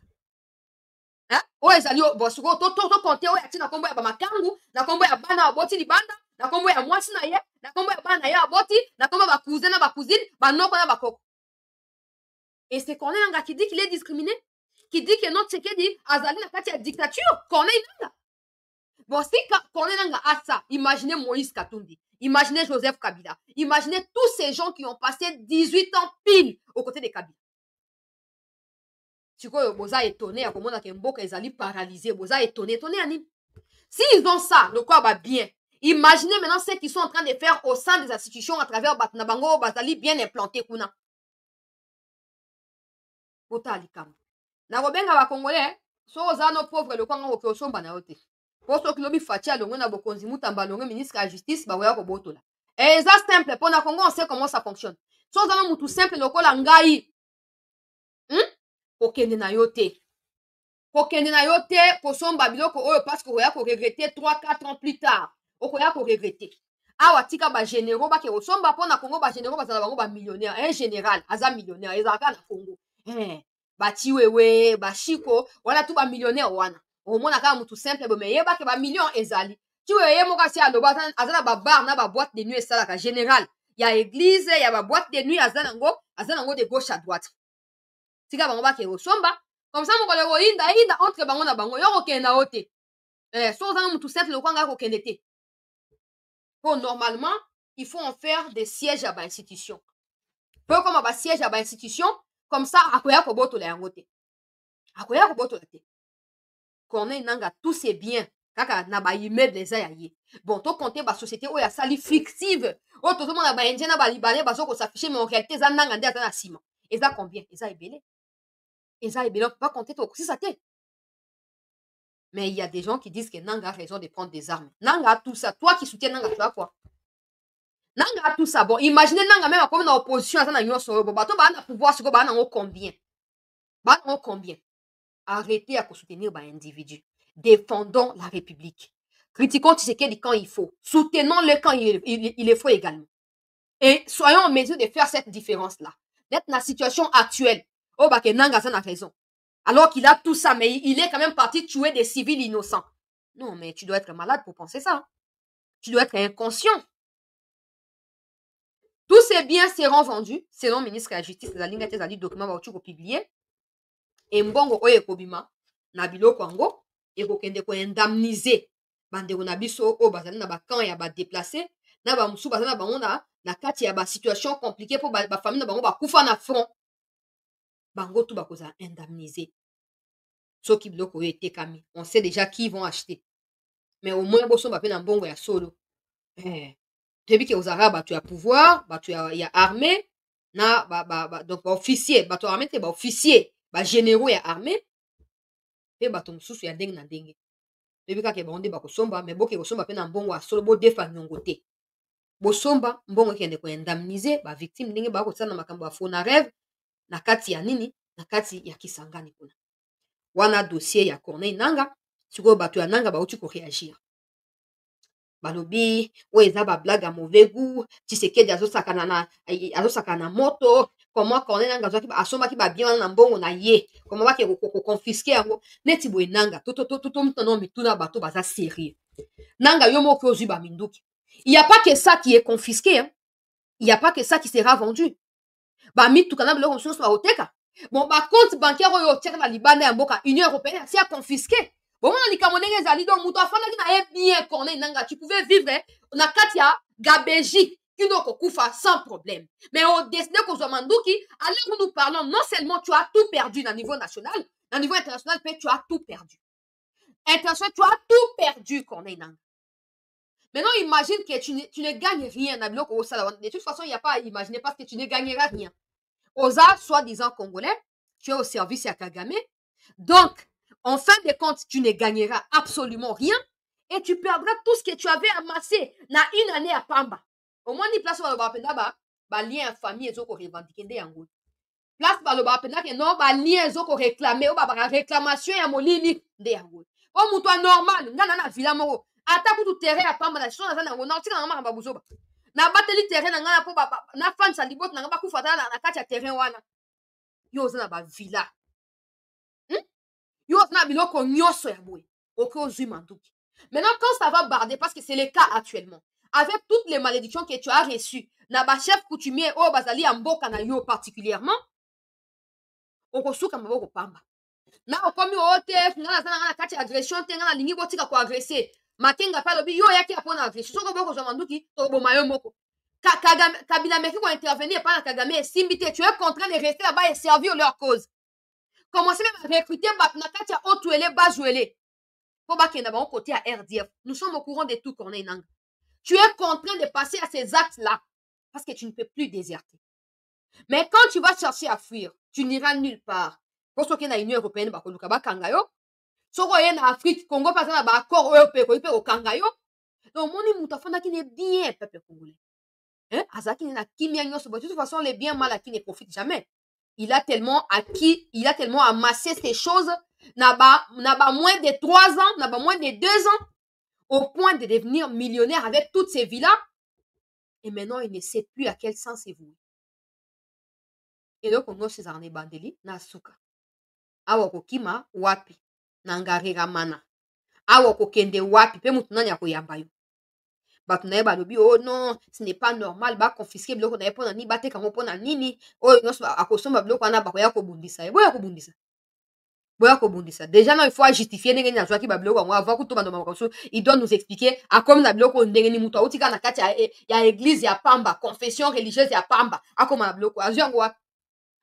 Speaker 1: Oezali bosuko to konte o yati na kombo ya bamakangu, na kombo ya bana aboti libanda, na kombo ya mwasi na ye, na kombo ya bana ya aboti, na kombo ya cousin na cousine, banoko na bakoko. Et c'est Corneille Nanga qui dit qu'il est discriminé, qui dit que notre Tshisekedi azali na kati ya dictature, Corneille Nanga. Bon, si Corneille Nanga a ça, imaginez Moïse Katumbi. Imaginez Joseph Kabila. Imaginez tous ces gens qui ont passé 18 ans pile aux côtés de Kabila. Si vous êtes étonné, vous êtes paralysé, vous êtes étonné, Anine. S'ils ont ça, le quoi va bien. Imaginez maintenant ce qu'ils sont en train de faire au sein des institutions à travers Batnabango, Bazali bien implanté. Kuna. Pota alikam. Na robenga wa Congolais, so ozano pauvre le kwanga ko somba na yote. Poso kilobi fatia longo na bokonzi mutamba longo ministre de la justice ba waya ko botola. Et ça simple pour na Congo on sait comment ça fonctionne. So ozano mutu simple lokola ngai. Kokende na yote. Kokende na yote ko somba biloko oyo parce que oya ko regretter 3-4 ans plus tard. Okoya ko regretter. Awa tika ba généraux ba ke osomba pour na Congo ba généraux ba zala bango ba millionnaire, un général aza millionnaire ezaka na Congo. Bati wewe bashiko wala tu ba millionnaire wana. Omona kaka mutu simple bo meyeba ke ba million ezali. Tu weye moka si aloba azana ba bar na ba boîte de nuit esalaka général. Ya église, ya ba boîte de nuit azana ngo de gauche à droite. Tika bango ba ke osomba comme ça moko lego inda entre bango na bango yoko kenda ote. So azana mutu simple kwanga ko kendete. Bon normalement, il faut en faire des sièges à ba institution. Peu comme ba siège à ba institution comme ça akoya ko boto la yangote. Akoya ko boto la te. Corneille Nanga tous ces biens kaka na ba immeuble les ayaye. Bon to compter ba société oya sali fictive. O to monde ba indien na ba libanais ba soko s'afficher mais en réalité ça nanga ndé atana ciment. Et ça combien? Et ça est belé. Et ça est belé, on peut pas compter to si ça te. Mais il y a des gens qui disent que Nanga a raison de prendre des armes. Nanga a tout ça. Toi qui soutiens Nanga, tu as quoi? Nanga a tout ça. Bon, imaginez Nanga même comme dans l'opposition à Nanga bon bato ba na pouvoir sur ba na combien? Ba na combien? Arrêtez à soutenir un individu. Défendons la République. Critiquons Tshisekedi quand il faut. Soutenons-le quand il le faut également. Et soyons en mesure de faire cette différence-là. D'être dans la situation actuelle. Oh, bah, que Nanga, ça n'a raison. Alors qu'il a tout ça, mais il est quand même parti tuer des civils innocents. Non, mais tu dois être malade pour penser ça. Tu dois être inconscient. Tous ces biens seront vendus, selon le ministre de la Justice, la ligne des documents va publier. Et mbongo oye kobima, na biloko yango, et kokende ko indemniser. Bandeko na biso o bazali na bakan ya ba déplacer, na ba musu bazali na bango na kati ya ba situation compliquée pour ba famille na bango ba kufa na front. Bango tout bakoza indemniser. Soki biloko oyo etekami, on sait déjà qui vont acheter. Mais au moins boso ba pe na mbongo ya solo. Tebi ke ozara bato ya pouvoir, bato ya armée, na donc ba officier, bato armée te ba officier, ba généraux ya armée, pe bato mosusu ya ndenge na ndenge. Tebi kaka bango nde bakosomba, mais boke kosomba pe na mbongo ya solo bodefa nyongo te. Bosomba mbongo ekende ko indemniser ba victime ndenge bakosala na makambo ya faux na rêve, na kati ya nini, na kati ya Kisangani kuna. Wana dossier ya Corneille Nangaa, sikoyo bato ya Nangaa bauti ko réagir. Balobi oyo eza ba blague ya mauvais goût, Tshisekedi azosakana na moto, comment Corneille Nangaa azwaki asombaki ba bien wana na mbongo na ye, comment bake ko confisquer yango, neti boye Nangaa to mituna bato baza sérieux. Nangaa yo moko ozwi ba minduki. Il y a pas que ça qui est confisqué, hein. Il y a pas que ça qui sera vendu. Ba mituka na biloko mosusu ba oteka. Bon, ba compte bancaire oyo otiaka na libanda ya mboka Union européenne, c'est à confisquer. Bon, on a dit que ezali donc muto afana ki na bien Corneille Nangaa, tu pouvais vivre na kati ya gabeji kino kokufa sans problème. Mais au décidé qu'on soit manduki, à l'heure où nous parlons, non seulement tu as tout perdu à niveau national, à niveau international, mais tu as tout perdu. International, tu as tout perdu, Corneille Nangaa. Maintenant, imagine que tu ne gagnes rien dans le au salon. De toute façon, il n'y a pas à imaginer parce que tu ne gagneras rien. Oza, soi-disant congolais, tu es au service à Kagame. Donc, en fin de compte, tu ne gagneras absolument rien et tu perdras tout ce que tu avais amassé dans une année à Pamba. Au moins, ni place où le lien en famille et zoko revendiquer des yango. Place où le bapenda que non, lien zoko réclamer ou réclamation ya molili de yango. O muto normal, ngana na villa moko. Ata kutu terrain à Pamba na so na nango na tika na mama babuzoba. Na bateli terrain na ngana po na fan sa libot na ngaba ku fata na kati ya terrain wana. Yo za na ba villa. Yo na biloko nyonso ya boye. OK ozui manduki. Maintenant quand ça va barder parce que c'est le cas actuellement. Avec toutes les malédictions que tu as reçues, na ba chef coutumier o bazali ya mboka na yo particulièrement, okosuka maboko Pamba. Na okomi ote ngana na kati agression te ngana lingi botika ko agresser. Makenga pa lobi yo yaki apona agression. Soko boko zo manduki to boma yo moko. Kabila meki ko intervenir par Kagame et Simbite, tu es contraint de rester là-bas et servir leur cause. Commencez même à recruter Batnakatia Otuele Bajuele. Pour Bakena bon côté à RDF. Nous sommes au courant de tout, Corneille Nangaa. Tu es contraint de passer à ces actes-là parce que tu ne peux plus déserter. Mais quand tu vas chercher à fuir, tu n'iras nulle part. Pour ce qui est dans l'Union européenne, Bakoluka Bakangayo. Soko yen Afrique, Congo, par exemple, accord européen au Kangayo. Donc, mon moutafana qui n'est bien, peuple congolais. Hein? Azaki n'a kimia nyoso. De toute façon, les biens mal acquis ne profitent jamais. Il a tellement acquis, il a tellement amassé ces choses, n'a pas moins de 3 ans, n'a pas moins de 2 ans, au point de devenir millionnaire avec toutes ces villas. Et maintenant, il ne sait plus à quel sens c'est voué. Et donc, on a ces arnées bandeli, na suka. Awa kokima, wapi, nangarira mana. Awa kokende wapi, pe mutunani ya koyamba yo. Batunaye balobi oh non, ce n'est pas normal ba confisquer biloko na epona ni bateka ngo pona nini oyo nyonso akosomba biloko wana bakoya kobundisa boya kobundisa déjà non il faut justifier ndenge na zwaki ba biloko ngo avant kuto bando makoso il doit nous expliquer à comme na biloko ndenge ni muto autika na kati ya église ya Pamba confession religieuse ya Pamba akoma na biloko azwango wapi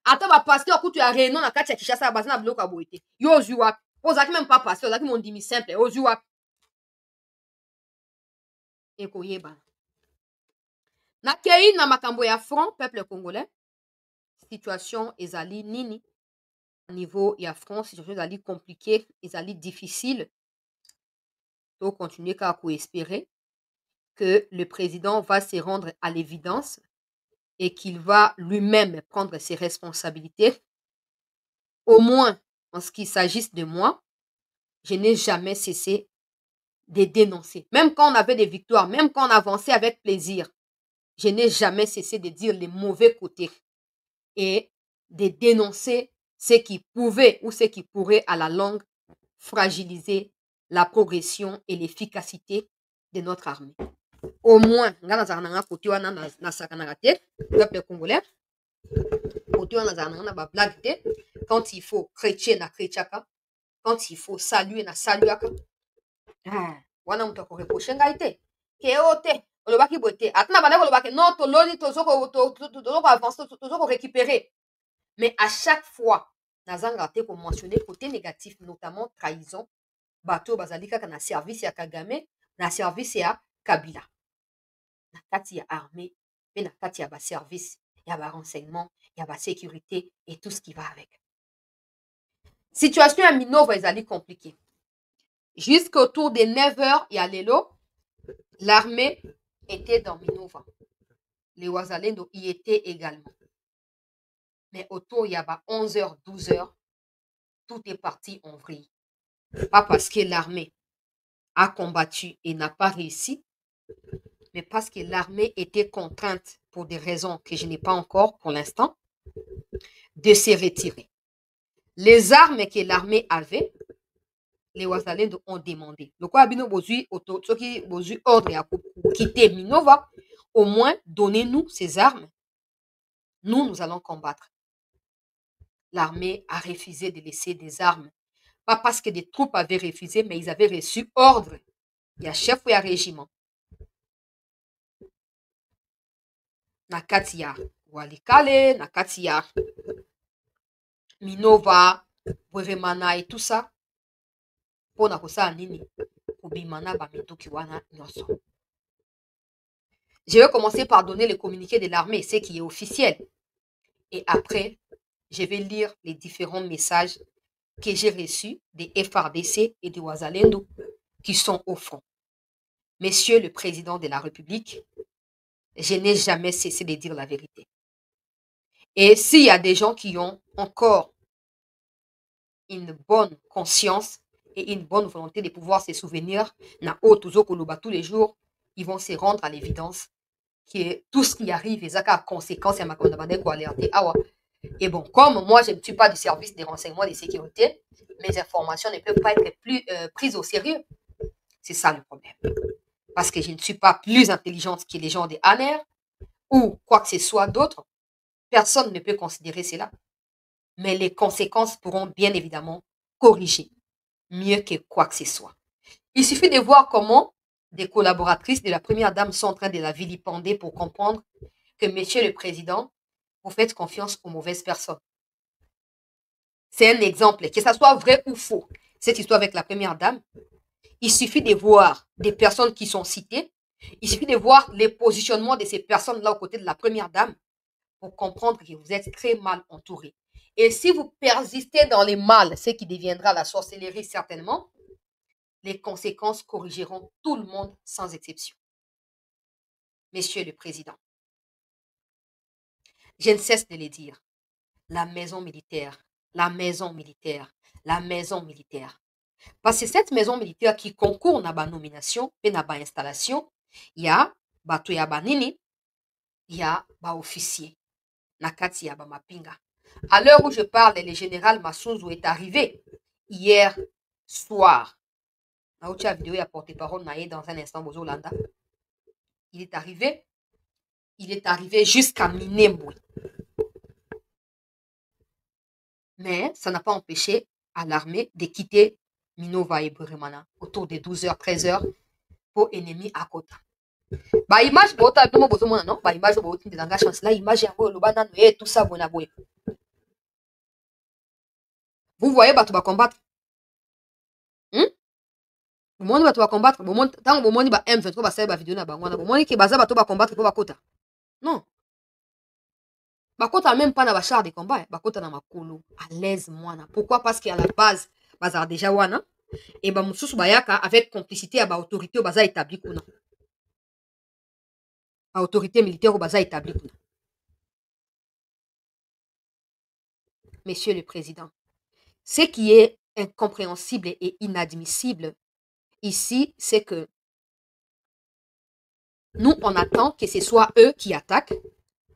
Speaker 1: ata ba pasteur kutu ya Réunion na kati ya Kinshasa bazana biloko aboite yo ozwi wapi ozaki même pas pasteur ozaki mondimi simple ozwi wapi ekoyeba nakei na makambo ya front peuple congolais situation ezali nini niveau ya front situation ezali compliquée ezali difficile to continuer kaka espérer que le président va se rendre à l'évidence et qu'il va lui-même prendre ses responsabilités. Au moins en ce qui s'agisse de moi, je n'ai jamais cessé de dénoncer. Même quand on avait des victoires, même quand on avançait avec plaisir, je n'ai jamais cessé de dire les mauvais côtés et de dénoncer ce qui pouvait ou ce qui pourrait à la longue fragiliser la progression et l'efficacité de notre armée. Au moins, peuple congolais, quand il faut chrétien na chrétiaka, quand il faut saluer na saluaka, wana mutu akoreproche ngai te ke o te olobaki boye te atuna banda kolobaki non toloni tozokoavance tozokorécupérer, mais à chaque fois nazanga te komentionne côté négatif, notamment trahison bato bazali kaka na service ya Kagame, na service ya Kabila, na kati ya armée pe na kati ya ba service ya ba renseignement ya ba sécurité et tout ce qui va avec. Situation ya Minova ezali compliquée. Jusqu'autour de 9h ya lelo, l'armée était dans Minova. Les Wazalendo y étaient également. Mais autour il y a 11h, 12h, tout est parti en vrille. Pas parce que l'armée a combattu et n'a pas réussi, mais parce que l'armée était contrainte, pour des raisons que je n'ai pas encore pour l'instant, de se retirer. Les armes que l'armée avait, les Wazalendo ont demandé. Donc, Abino Bozui, ordre à quitter Minova, au moins donnez-nous ces armes. Nous allons combattre. L'armée a refusé de laisser des armes. Pas parce que des troupes avaient refusé, mais ils avaient reçu ordre. Il y a chef ou il y a régiment. Nakatia Walikale, Nakatia Minova, Bweremana et tout ça. Pour nakosa nini, Obimana Bamituki wana nyoso. Je vais commencer par donner le communiqué de l'armée, ce qui est officiel. Et après, je vais lire les différents messages que j'ai reçus des FRDC et des Wazalendo qui sont au front. Monsieur le Président de la République, je n'ai jamais cessé de dire la vérité. Et s'il y a des gens qui ont encore une bonne conscience et une bonne volonté de pouvoir se souvenir, tous les jours, ils vont se rendre à l'évidence que tout ce qui arrive est à conséquence à ma alerter. Et bon, comme moi, je ne suis pas du service de renseignement de sécurité, mes informations ne peuvent pas être plus prises au sérieux. C'est ça le problème. Parce que je ne suis pas plus intelligente que les gens de ANER ou quoi que ce soit d'autre. Personne ne peut considérer cela. Mais les conséquences pourront bien évidemment corriger mieux que quoi que ce soit. Il suffit de voir comment des collaboratrices de la première dame sont en train de la vilipender pour comprendre que, monsieur le président, vous faites confiance aux mauvaises personnes. C'est un exemple, que ça soit vrai ou faux, cette histoire avec la première dame. Il suffit de voir des personnes qui sont citées. Il suffit de voir les positionnements de ces personnes-là aux côtés de la première dame pour comprendre que vous êtes très mal entouré. Et si vous persistez dans les mal, ce qui deviendra la sorcellerie certainement, les conséquences corrigeront tout le monde sans exception. Monsieur le Président, je ne cesse de le dire, la maison militaire, la maison militaire, la maison militaire. Parce que cette maison militaire qui concourt dans la nomination et dans l'installation, il y a bato ya banini, il y a ba officier, nakati ya ba mapinga. À l'heure où je parle, le général Massouzou est arrivé hier soir. La vidéo a porte-parole dans un instant Bozolanda. Il est arrivé jusqu'à Minembwe. Mais ça n'a pas empêché à l'armée de quitter Minova et Bweremana autour de 12h, 13h pour ennemi à côté. Bah image bota tout monde non, bah image bota de langage chance là image ya le bana et tout ça bona boy. Vous voyez bato ba combattre. Vous monde bato ba combattre, bon monde tant bon monde ba M23 ba ba vidéo na bango na bon monde ki baza bato ba combattre pour ba kota. Non. Ba kota même pas na ba char de combat, ba kota na makolo à l'aise mwana. Pourquoi? Parce qu'à la base bazar déjà wana et ba mususu bayaka avec complicité à ba autorité au baza établi kuna. À autorité militaire au baza établi kuna. Monsieur le Président, ce qui est incompréhensible et inadmissible ici, c'est que nous, on attend que ce soit eux qui attaquent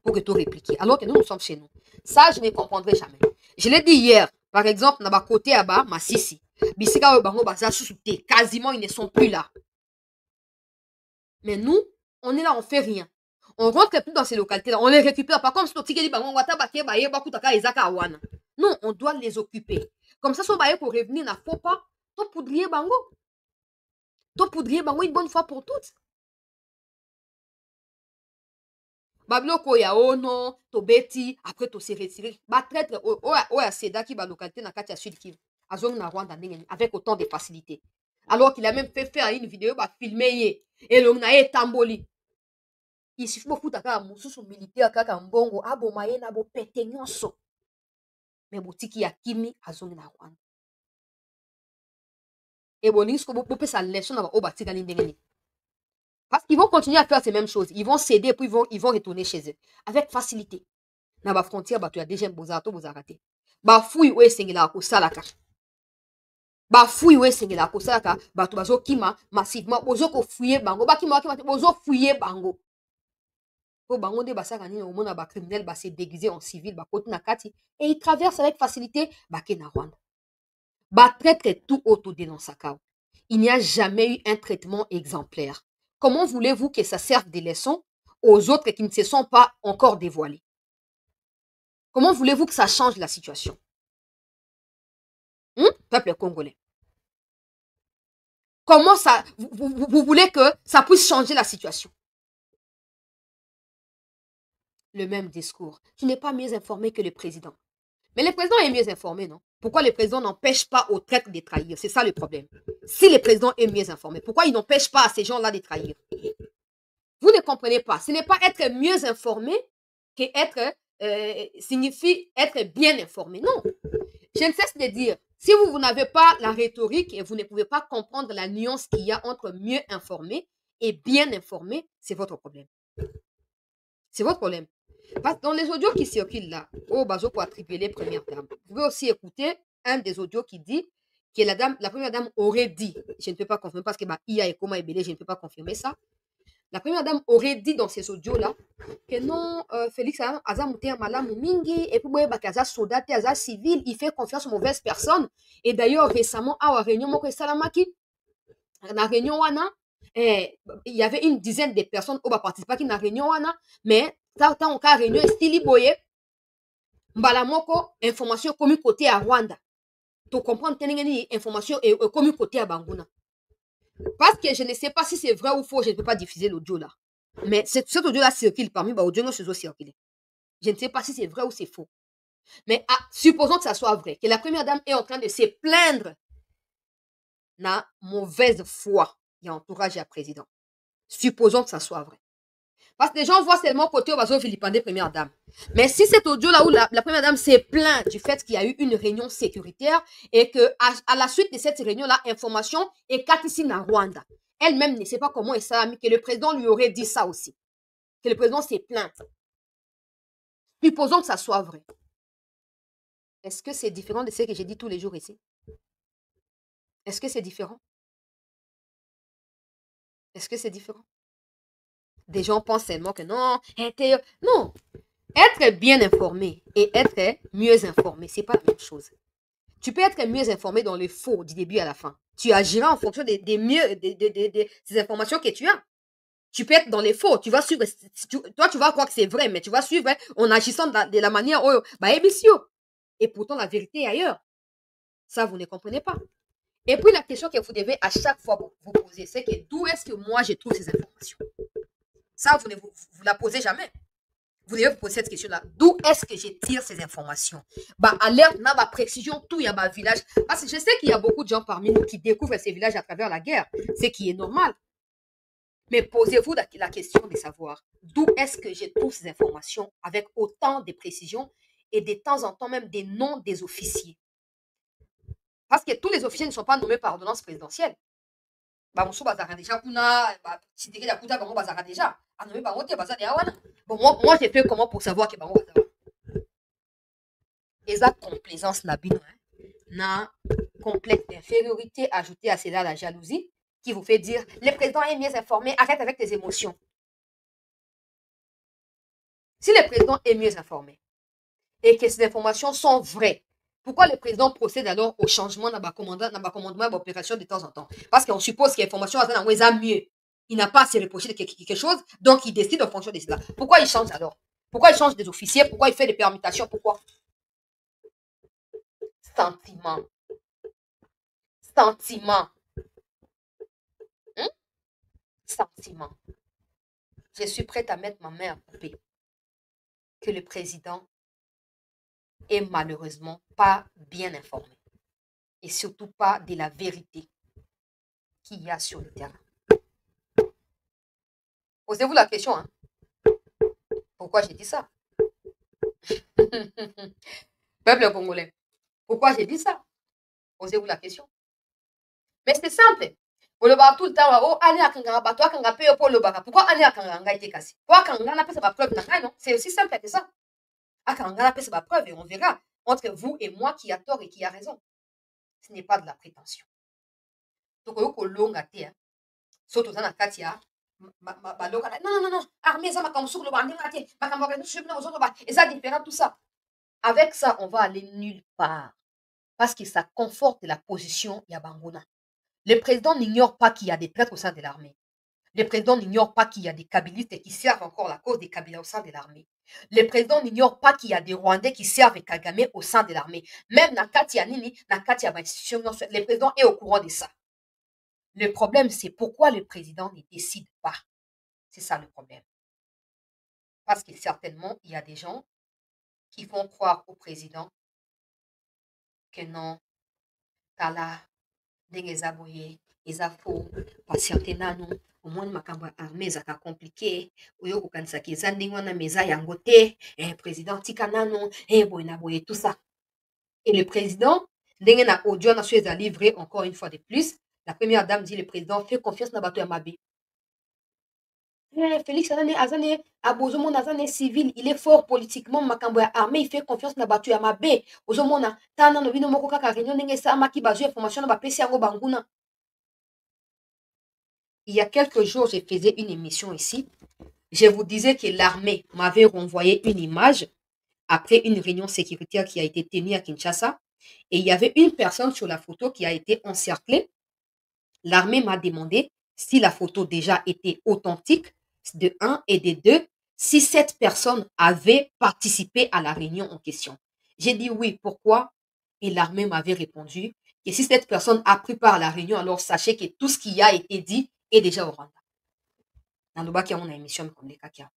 Speaker 1: pour que tout réplique. Alors que nous sommes chez nous. Ça, je ne comprendrai jamais. Je l'ai dit hier, par exemple, na ba côté aba Masisi. Bisika bango baza sous-souté. Quasiment, ils ne sont plus là. Mais nous, on est là, on fait rien. On rentre plus dans ces localités-là, on les récupère pas comme si non, on doit les occuper. Comme ça, si on va revenir, il ne faut pas to poudrier bango. To poudrier bango une bonne fois pour toutes. Babiloko ya ono, to beti, après to se retirer. Ba traître, oya seda qui ba localité na kati ya Sud Kivu. Azong na Rwanda avec autant de facilité. Alors qu'il a même fait faire une vidéo, ba filmer et l'on a tamboli. Il suffit beaucoup d'avoir un moussou militaire kaka mbongo aboma ye na bo pete nyonso. Mais botiki ya kimi azongi na Rwanda. Et bolingi ko bo sa leçon na ba tika ndengeni. Parce qu'ils vont continuer à faire ces mêmes choses. Ils vont céder puis ils vont retourner chez eux avec facilité. Na ba frontière ba to ya déjà bozato bozarate. Ba fouille we sengela ko salaka. Ba fouille we sengela ko salaka ba to bazo kima massivement bozo ko fouiller bango ba kima bozo fouiller bango. Po bango nde basaka nini omona ba criminel ba se déguiser en civil ba koti na kati et ils traversent avec facilité ba ke na Rwanda. Ba traite tout autodénonçaka. Il n'y a jamais eu un traitement exemplaire. Comment voulez-vous que ça serve des leçons aux autres qui ne se sont pas encore dévoilés? Comment voulez-vous que ça change la situation? Peuple congolais. Comment ça, vous voulez que ça puisse changer la situation? Le même discours. Tu n'es pas mieux informé que le président. Mais le président est mieux informé, non? Pourquoi le président n'empêche pas aux traîtres de trahir? C'est ça le problème. Si le président est mieux informé, pourquoi il n'empêche pas à ces gens-là de trahir? Vous ne comprenez pas. Ce n'est pas être mieux informé que être signifie être bien informé. Non. Je ne cesse de dire, si vous n'avez pas la rhétorique et vous ne pouvez pas comprendre la nuance qu'il y a entre mieux informé et bien informé, c'est votre problème. C'est votre problème. Parce que dans les audios qui circulent là, au Bazo pour attribuer les premières dames, vous pouvez aussi écouter un des audios qui dit que la première dame aurait dit, je ne peux pas confirmer parce que IA et comment je ne peux pas confirmer ça. La première dame aurait dit dans ces audios-là que non, Félix Aza Mouter Malam Mingi, et puis Bakaza Soda, Aza civil, il fait confiance aux mauvaises personnes. Et d'ailleurs, récemment, à la réunion, Moko Salamaki, dans la réunion Wana, il y avait une dizaine de personnes qui participaient à la réunion Wana, mais tant on a réunion, Stili Boye, Mbalamoko, information commun côté à Rwanda. Tu comprends, information commun côté à Banguna. Parce que je ne sais pas si c'est vrai ou faux, je ne peux pas diffuser l'audio là. Mais cet audio-là circule parmi les audios qui circulent. Je ne sais pas si c'est vrai ou c'est faux. Mais supposons que ça soit vrai, que la première dame est en train de se plaindre na mauvaise foi et entourage à président. Supposons que ça soit vrai. Parce que les gens voient seulement côté au bateau philippindé première dame. Mais si cet audio-là où la première dame s'est plainte du fait qu'il y a eu une réunion sécuritaire et que à la suite de cette réunion-là, information est ici na Rwanda. Elle-même ne sait pas comment que le président lui aurait dit ça aussi. Que le président s'est plainte. Supposons que ça soit vrai. Est-ce que c'est différent de ce que j'ai dit tous les jours ici? Est-ce que c'est différent? Est-ce que c'est différent? Des gens pensent seulement que non, non. Être bien informé et être mieux informé, c'est pas la même chose. Tu peux être mieux informé dans le faux du début à la fin. Tu agiras en fonction des informations que tu as. Tu peux être dans les faux. Tu vas suivre, toi, tu vas croire que c'est vrai, mais tu vas suivre en agissant de la manière et pourtant, la vérité est ailleurs. Ça, vous ne comprenez pas. Et puis, la question que vous devez à chaque fois vous poser, c'est que d'où est-ce que moi, je trouve ces informations? Ça, vous ne vous la posez jamais. Vous devez vous poser cette question-là. D'où est-ce que je tire ces informations? Alerte, na ba précision, tout, il y a un village. Parce que je sais qu'il y a beaucoup de gens parmi nous qui découvrent ces villages à travers la guerre. Ce qui est normal. Mais posez-vous la question de savoir d'où est-ce que je trouve ces informations avec autant de précision et de temps en temps même des noms des officiers. Parce que tous les officiers ne sont pas nommés par ordonnance présidentielle. Bon, moi, j'ai fait comment pour savoir que et ça, complaisance n'a complexe d'infériorité ajoutée à cela la jalousie qui vous fait dire le président est mieux informé, arrête avec tes émotions. Si le président est mieux informé et que ces informations sont vraies, pourquoi le président procède alors au changement dans le commandement d'opération de temps en temps? Parce qu'on suppose qu'il y a information à mieux. Il n'a pas à se reprocher de quelque chose, donc il décide en fonction de cela. Pourquoi il change alors? Pourquoi il change des officiers? Pourquoi il fait des permutations? Pourquoi? Sentiment. Sentiment. Hein? Sentiment. Je suis prête à mettre ma main à couper que le président est malheureusement pas bien informé. Et surtout pas de la vérité qu'il y a sur le terrain. Posez-vous la question, hein? Pourquoi j'ai dit ça? Peuple congolais, pourquoi j'ai dit ça? Posez-vous la question. Mais c'est simple. Vous le voyez tout le temps, oh, allez à Kangara, toi, Kangara, paye pour le baka. Pourquoi allez à Kangara été cassé? Pourquoi Kangara n'a pas sa preuve? Non, c'est aussi simple que ça. À Kangara n'a pas sa preuve et on verra entre vous et moi qui a tort et qui a raison. Ce n'est pas de la prétention. Donc, au long à terre, surtout dans la Katia, non, armée, ça m'a comme sur le bandit, et ça différent, tout ça. Avec ça, on va aller nulle part. Parce que ça conforte la position Yabangona. Le président n'ignore pas qu'il y a des traîtres au sein de l'armée. Le président n'ignore pas qu'il y a des kabylistes qui servent encore la cause des Kabylas au sein de l'armée. Le président n'ignore pas qu'il y a des Rwandais qui servent Kagame au sein de l'armée. Même Nakati Anini, Nakati Abastion, le président est au courant de ça. Le problème, c'est pourquoi le président ne décide pas. C'est ça le problème. Parce que certainement, il y a des gens qui font croire au président que non, Tala, Dengezaboye, Ezafo, patiente nanu, au moins makambo armée zaka compliqué, oyo kokanisa ki eza ndenge wana meza yango te, président tika nanu, boye na boye tout ça. Et le président, ndenge na audio na so eza livré encore une fois de plus, la première dame dit le président fait confiance na bato ya mabe. Félix Azane, Abozomona Azane civil, il est fort politiquement, makambo ya armée, il fait confiance na bato ya mabe. Ozomona, tana no bino moko kaka réunion ndenge sa maki bazo information na bapesi yango banguna. Il y a quelques jours, je faisais une émission ici. Je vous disais que l'armée m'avait renvoyé une image après une réunion sécuritaire qui a été tenue à Kinshasa. Et il y avait une personne sur la photo qui a été encerclée. L'armée m'a demandé si la photo déjà était authentique, de 1 et de 2, si cette personne avait participé à la réunion en question. J'ai dit oui, pourquoi? Et l'armée m'avait répondu que si cette personne a pris part à la réunion, alors sachez que tout ce qui a été dit est déjà au Rwanda. Dans le bas, qui a une émission comme les Kakia.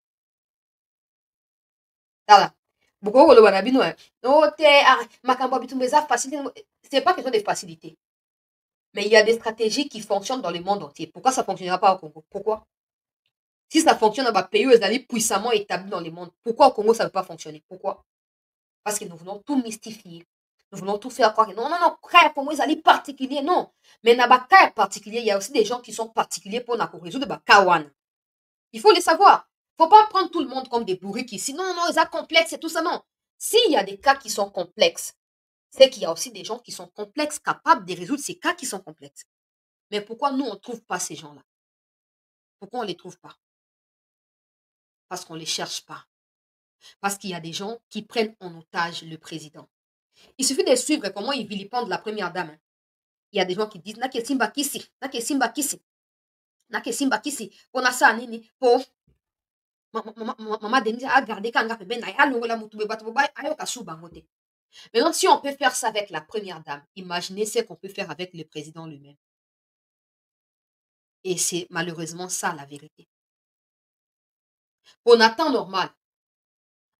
Speaker 1: Voilà. Beaucoup de c'est pas question de facilité. Mais il y a des stratégies qui fonctionnent dans le monde entier. Pourquoi ça ne fonctionnera pas au Congo? Pourquoi? Si ça fonctionne dans un pays où ils allaient puissamment établis dans le monde, pourquoi au Congo ça ne peut pas fonctionner? Pourquoi? Parce que nous voulons tout mystifier. Nous voulons tout faire croire que non, pour moi, ils allaient particulier. Non. Mais dans le cas particulier, il y a aussi des gens qui sont particuliers pour résoudre le Kawan. Il faut le savoir. Il ne faut pas prendre tout le monde comme des bourriques ici. Non, ils sont complexes et tout ça. Non. S'il y a des cas qui sont complexes, c'est qu'il y a aussi des gens qui sont complexes, capables de résoudre ces cas qui sont complexes. Mais pourquoi nous, on ne trouve pas ces gens-là? Pourquoi on ne les trouve pas? Parce qu'on ne les cherche pas. Parce qu'il y a des gens qui prennent en otage le président. Il suffit de suivre comment ils vilipendent la première dame. Il y a des gens qui disent Nake Simba Kisi, Nake Simba Kisi, Nake Simba Kisi, on a ça, nini, pour maman Denise a gardé Kanga Peben, a l'ongola Moutube Batoba, Ayoka Soubangote. Maintenant, si on peut faire ça avec la première dame, imaginez ce qu'on peut faire avec le président lui-même. Et c'est malheureusement ça la vérité. Pour un temps normal,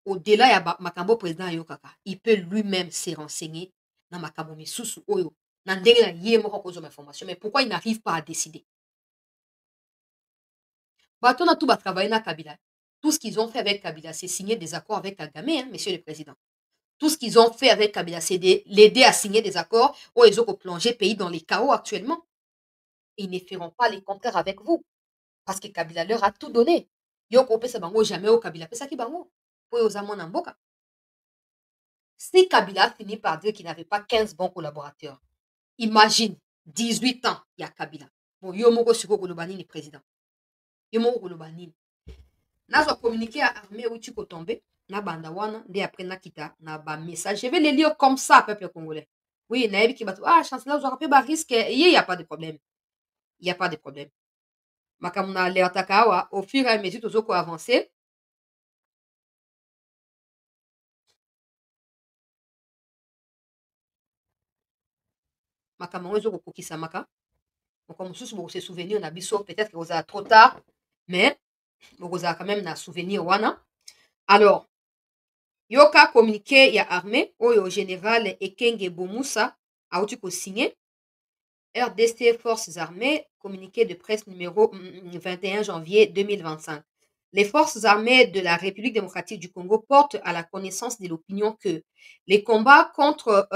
Speaker 1: au-delà ya makambo président Yokaka, il peut lui-même se renseigner dans makambo misusu oyo. Na ndenge na yé moko kozoma information, mais pourquoi il n'arrive pas à décider? Bato na tout travailler na Kabila. Tout ce qu'ils ont fait avec Kabila, c'est signer des accords avec Kagame, hein, monsieur le président. Tout ce qu'ils ont fait avec Kabila, c'est l'aider à signer des accords où ils ont plongé le pays dans les chaos actuellement. Ils ne feront pas les contraires avec vous. Parce que Kabila leur a tout donné. Yoko pesa bango jamais au Kabila pesa ki bango. Si Kabila finit par dire qu'il n'avait pas 15 bons collaborateurs, imagine, 18 ans, il y a Kabila. Bon, Yomoko Suko Golobani est président. Yomoko Golobani. N'a pas communiqué à l'armée où tu peux tomber. na banda wana nde après nakita na ba message. Je vais les lire comme ça, peuple congolais. Oui, nayebi ki bato ah chancelier vous aurez pas risque, il y a pas de problème. Il y a pas de problème. Makambo na alertaka awa au fur et à mesure tozoko avancer. Makambo ngo ezoko kokisa maka. Moko mosusu boko se souvenir na biso peut-être que vous êtes trop tard, mais boko za quand même na souvenir wana. Alors, yoka communiqué ya armée oyo général Ekenge Bomusa auti ko signé RDC Forces armées, communiqué de presse numéro 21 janvier 2025. Les forces armées de la République démocratique du Congo portent à la connaissance de l'opinion que les combats contre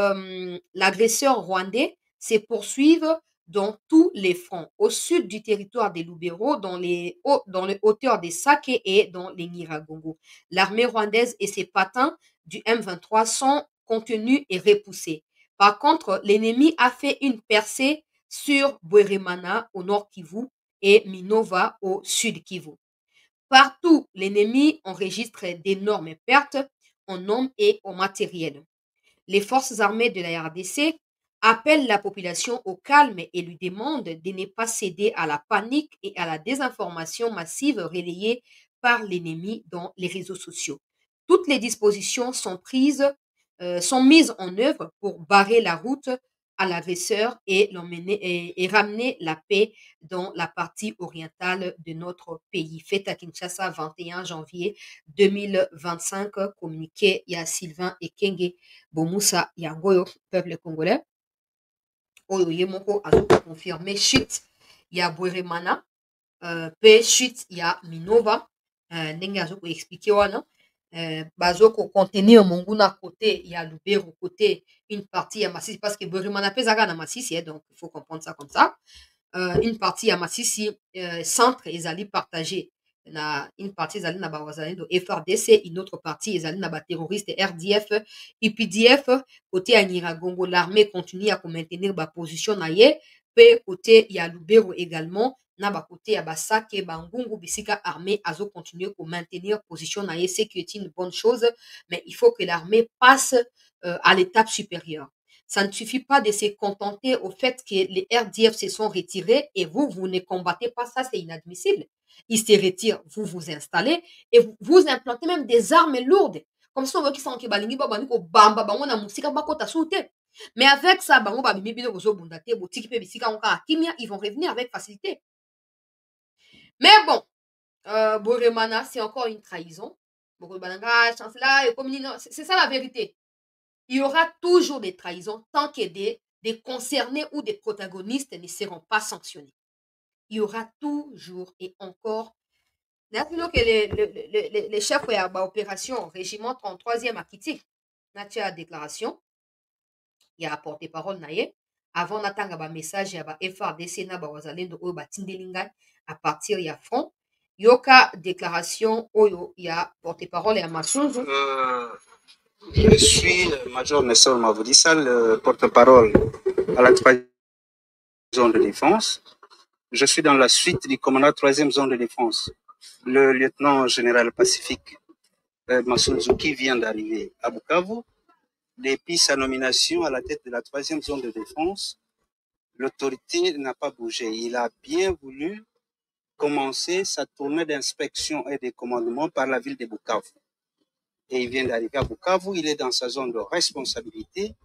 Speaker 1: l'agresseur rwandais se poursuivent dans tous les fronts, au sud du territoire des Lubero, dans les hauteurs des Sake et dans les Nyiragongo. L'armée rwandaise et ses patins du M23 sont contenus et repoussés. Par contre, l'ennemi a fait une percée sur Bweremana au nord Kivu et Minova au sud Kivu. Partout, l'ennemi enregistre d'énormes pertes en hommes et en matériel. Les forces armées de la RDC appellent la population au calme et lui demandent de ne pas céder à la panique et à la désinformation massive relayée par l'ennemi dans les réseaux sociaux. Toutes les dispositions sont mises en œuvre pour barrer la route à l'agresseur et ramener la paix dans la partie orientale de notre pays. Fête à Kinshasa, 21 janvier 2025, communiqué il y a Sylvain Ekenge Bomusa Yangoyo, peuple congolais. Oyo ye moko azoka confirmer chute ya Bweremana, pe chute ya Minova, ndenge azoko expliquer wana. Bazoko contenir monguna côté ya Lubero côté une partie ya Masisi parce que Bweremana pe zaka na Masisi, donc il faut comprendre ça comme ça. Une partie ya Masisi centre ezali partagé na une partie ezali na bawazalendo FRDC, une autre partie ezali na ba terroriste RDF, UPDF côté ya Nyiragongo. L'armée continue à maintenir ba position na ye pe côté ya Lubero également na ba côté ya Basake Bangungu bisika armée azo continuer à maintenir position na ye, c'est qui est une bonne chose, mais il faut que l'armée passe à l'étape supérieure. Ça ne suffit pas de se contenter au fait que les RDF se sont retirés et vous ne combattez pas. Ça, c'est inadmissible. Ils se retirent, vous vous installez et vous implantez même des armes lourdes. Comme ça, on veut qu'ils sont balingi babani ko bamba bango na musika bakota soute. Mais avec ça, bango babimi bino bozo bundate botiki pe bisika onka akimia, ils vont revenir avec facilité. Mais bon, Bweremana, c'est encore une trahison. C'est ça la vérité. Il y aura toujours des trahisons tant que des concernés ou des protagonistes ne seront pas sanctionnés. Il y aura toujours et encore. Maintenant que les chefs de l'opération régiment 33e à Kiti, la déclaration, il y a apporté parole naïe. Avant d'attendre un message, il y a un FRDC na bawazalendo oyo batindelinga à partir ya front. Yoka déclaration oyo il y a porté parole à Massouz.
Speaker 3: Je suis Major Nessor Mavoudissa, le porte-parole à la 3e zone de défense. Je suis dans la suite du commandant 3e zone de défense. Le lieutenant général Pacifique Massoud Zouki vient d'arriver à Bukavu. Depuis sa nomination à la tête de la 3e zone de défense, l'autorité n'a pas bougé. Il a bien voulu commencer sa tournée d'inspection et de commandement par la ville de Bukavu. Et il vient d'arriver à Bukavu, il est dans sa zone de responsabilité,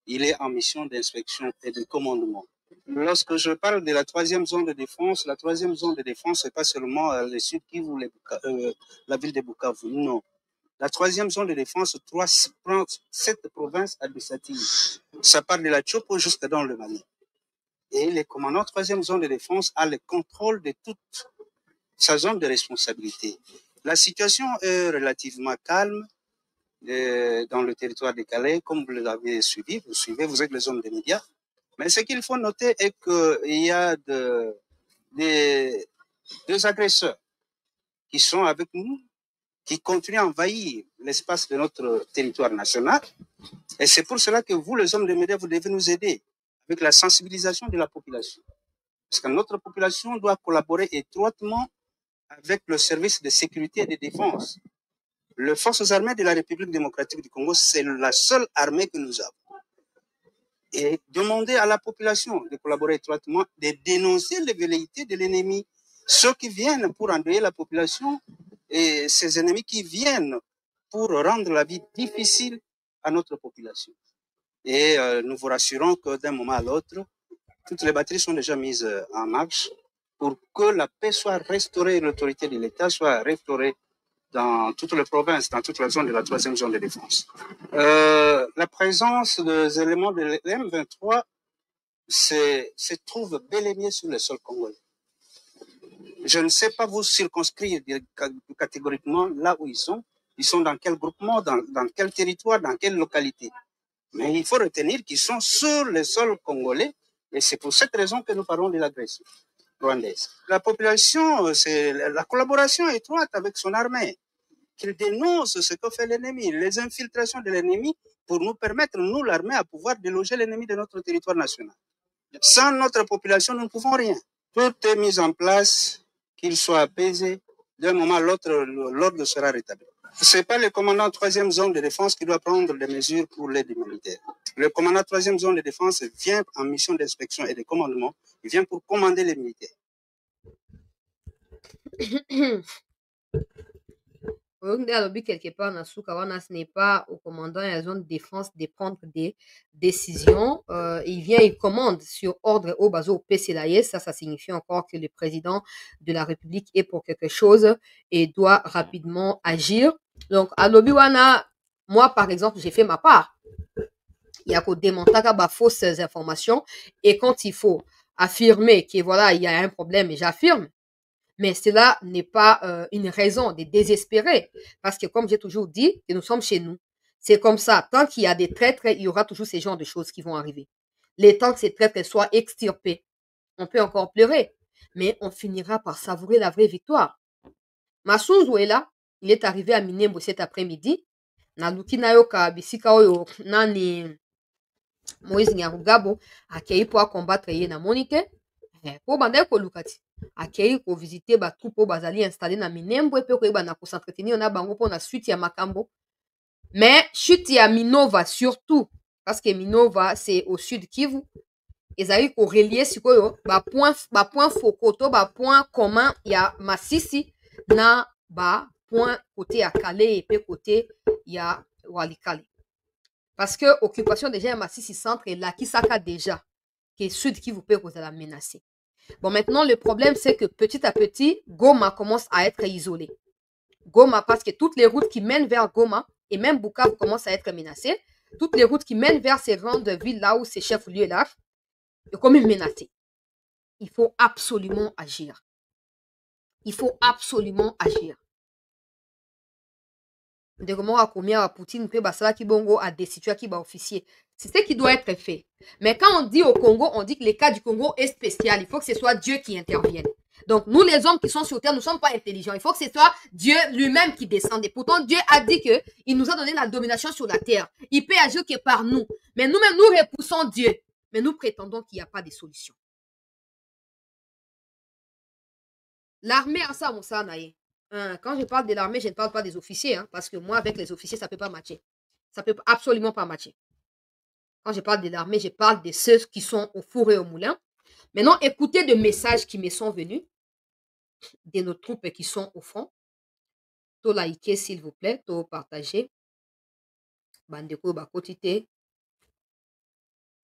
Speaker 3: il est en mission d'inspection et de commandement. Lorsque je parle de la 3e zone de défense, la 3e zone de défense, ce n'est pas seulement le sud Kivu, la ville de Bukavu, non. La 3e zone de défense prend 7 provinces administratives. Ça part de la Tchopo jusqu'à dans le Mali. Et le commandant 3e zone de défense a le contrôle de toute sa zone de responsabilité. La situation est relativement calme dans le territoire de Calais, comme vous l'avez suivi, vous êtes les hommes des médias. Mais ce qu'il faut noter est qu'il y a deux agresseurs qui sont avec nous, qui continuent à envahir l'espace de notre territoire national. Et c'est pour cela que vous, les hommes des médias, vous devez nous aider avec la sensibilisation de la population. Parce que notre population doit collaborer étroitement avec le service de sécurité et de défense. les forces armées de la République démocratique du Congo, c'est la seule armée que nous avons. Et demander à la population de collaborer étroitement, de dénoncer les velléités de l'ennemi, ceux qui viennent pour endeuiller la population et ces ennemis qui viennent pour rendre la vie difficile à notre population. Et nous vous rassurons que d'un moment à l'autre, toutes les batteries sont déjà mises en marche pour que la paix soit restaurée, l'autorité de l'État soit restaurée dans toutes les provinces, dans toute la zone de la 3e zone de défense. La présence des éléments de l'M23 se trouve bel et bien sur le sol congolais. Je ne sais pas vous circonscrire catégoriquement là où ils sont. Ils sont dans quel groupement, dans quel territoire, dans quelle localité. Mais il faut retenir qu'ils sont sur le sol congolais et c'est pour cette raison que nous parlons de l'agression rwandaise. La population, c'est la collaboration étroite avec son armée, qu'il dénonce ce que fait l'ennemi, les infiltrations de l'ennemi pour nous permettre, nous l'armée, à pouvoir déloger l'ennemi de notre territoire national. Sans notre population, nous ne pouvons rien. Tout est mis en place, qu'il soit apaisé, d'un moment à l'autre, l'ordre sera rétabli. Ce n'est pas le commandant 3e zone de défense qui doit prendre des mesures pour l'aide humanitaire. Le commandant 3e zone de défense vient en mission d'inspection et de commandement, il vient pour commander les militaires.
Speaker 1: Quelque part, ce n'est pas au commandant de la zone de défense de prendre des décisions. Il vient, il commande sur ordre au bateau au PCLAE. Ça signifie encore que le président de la République est pour quelque chose et doit rapidement agir. Donc, à l'Obiwana, moi, par exemple, j'ai fait ma part. Il y a qu'au démonter fausses informations. Et quand il faut affirmer que voilà, il y a un problème, et j'affirme. Mais cela n'est pas une raison de désespérer. Parce que comme j'ai toujours dit, que nous sommes chez nous. C'est comme ça. Tant qu'il y a des traîtres, il y aura toujours ces genres de choses qui vont arriver. Les temps que ces traîtres soient extirpés, on peut encore pleurer. Mais on finira par savourer la vraie victoire. Masunzu est là. Il est arrivé à Minembwe cet après-midi. Naluki nayoka bisika oyo nani Moïse Nyarugabo akei pour combattre ye na monite. Po banda ko lukati. Akei ko visiter ba troupe bazali installé na Minembwe pe ko eba na ko s'entretenir na bango pour na suite ya makambo. Mais chute ya Minova surtout parce que Minova c'est au sud Kivu. Ezali ko relier sikoyo ba point fokoto ba point commun ya Masisi na ba point côté à Calais et puis côté ya Walikale. Parce que occupation déjà ya Masisi centre et là qui saka déjà que sud Kivu peut vous la menacer. Bon, maintenant, le problème, c'est que petit à petit, Goma commence à être isolé. Goma, parce que toutes les routes qui mènent vers Goma, et même Bukavu commencent à être menacées. Toutes les routes qui mènent vers ces grandes villes là où ces chefs-lieux là, sont comme menacées. Il faut absolument agir. Il faut absolument agir. De comment à combien à Poutine peut basala qui bongo à destituer qui ba officier. C'est ce qui doit être fait. Mais quand on dit au Congo, on dit que le cas du Congo est spécial. Il faut que ce soit Dieu qui intervienne. Donc, nous, les hommes qui sont sur terre, nous ne sommes pas intelligents. Il faut que ce soit Dieu lui-même qui descende. Et pourtant, Dieu a dit qu'il nous a donné la domination sur la terre. Il peut agir que par nous. Mais nous-mêmes, nous repoussons Dieu. Mais nous prétendons qu'il n'y a pas de solution. L'armée a ça, Moussa Naye. Quand je parle de l'armée, je ne parle pas des officiers. Hein, parce que moi, avec les officiers, ça ne peut pas matcher. Ça ne peut absolument pas matcher. Quand je parle de l'armée, je parle de ceux qui sont au four et au moulin. Maintenant, écoutez des messages qui me sont venus de nos troupes qui sont au front. To liker, s'il vous plaît, to partager. Bandeko bakotite.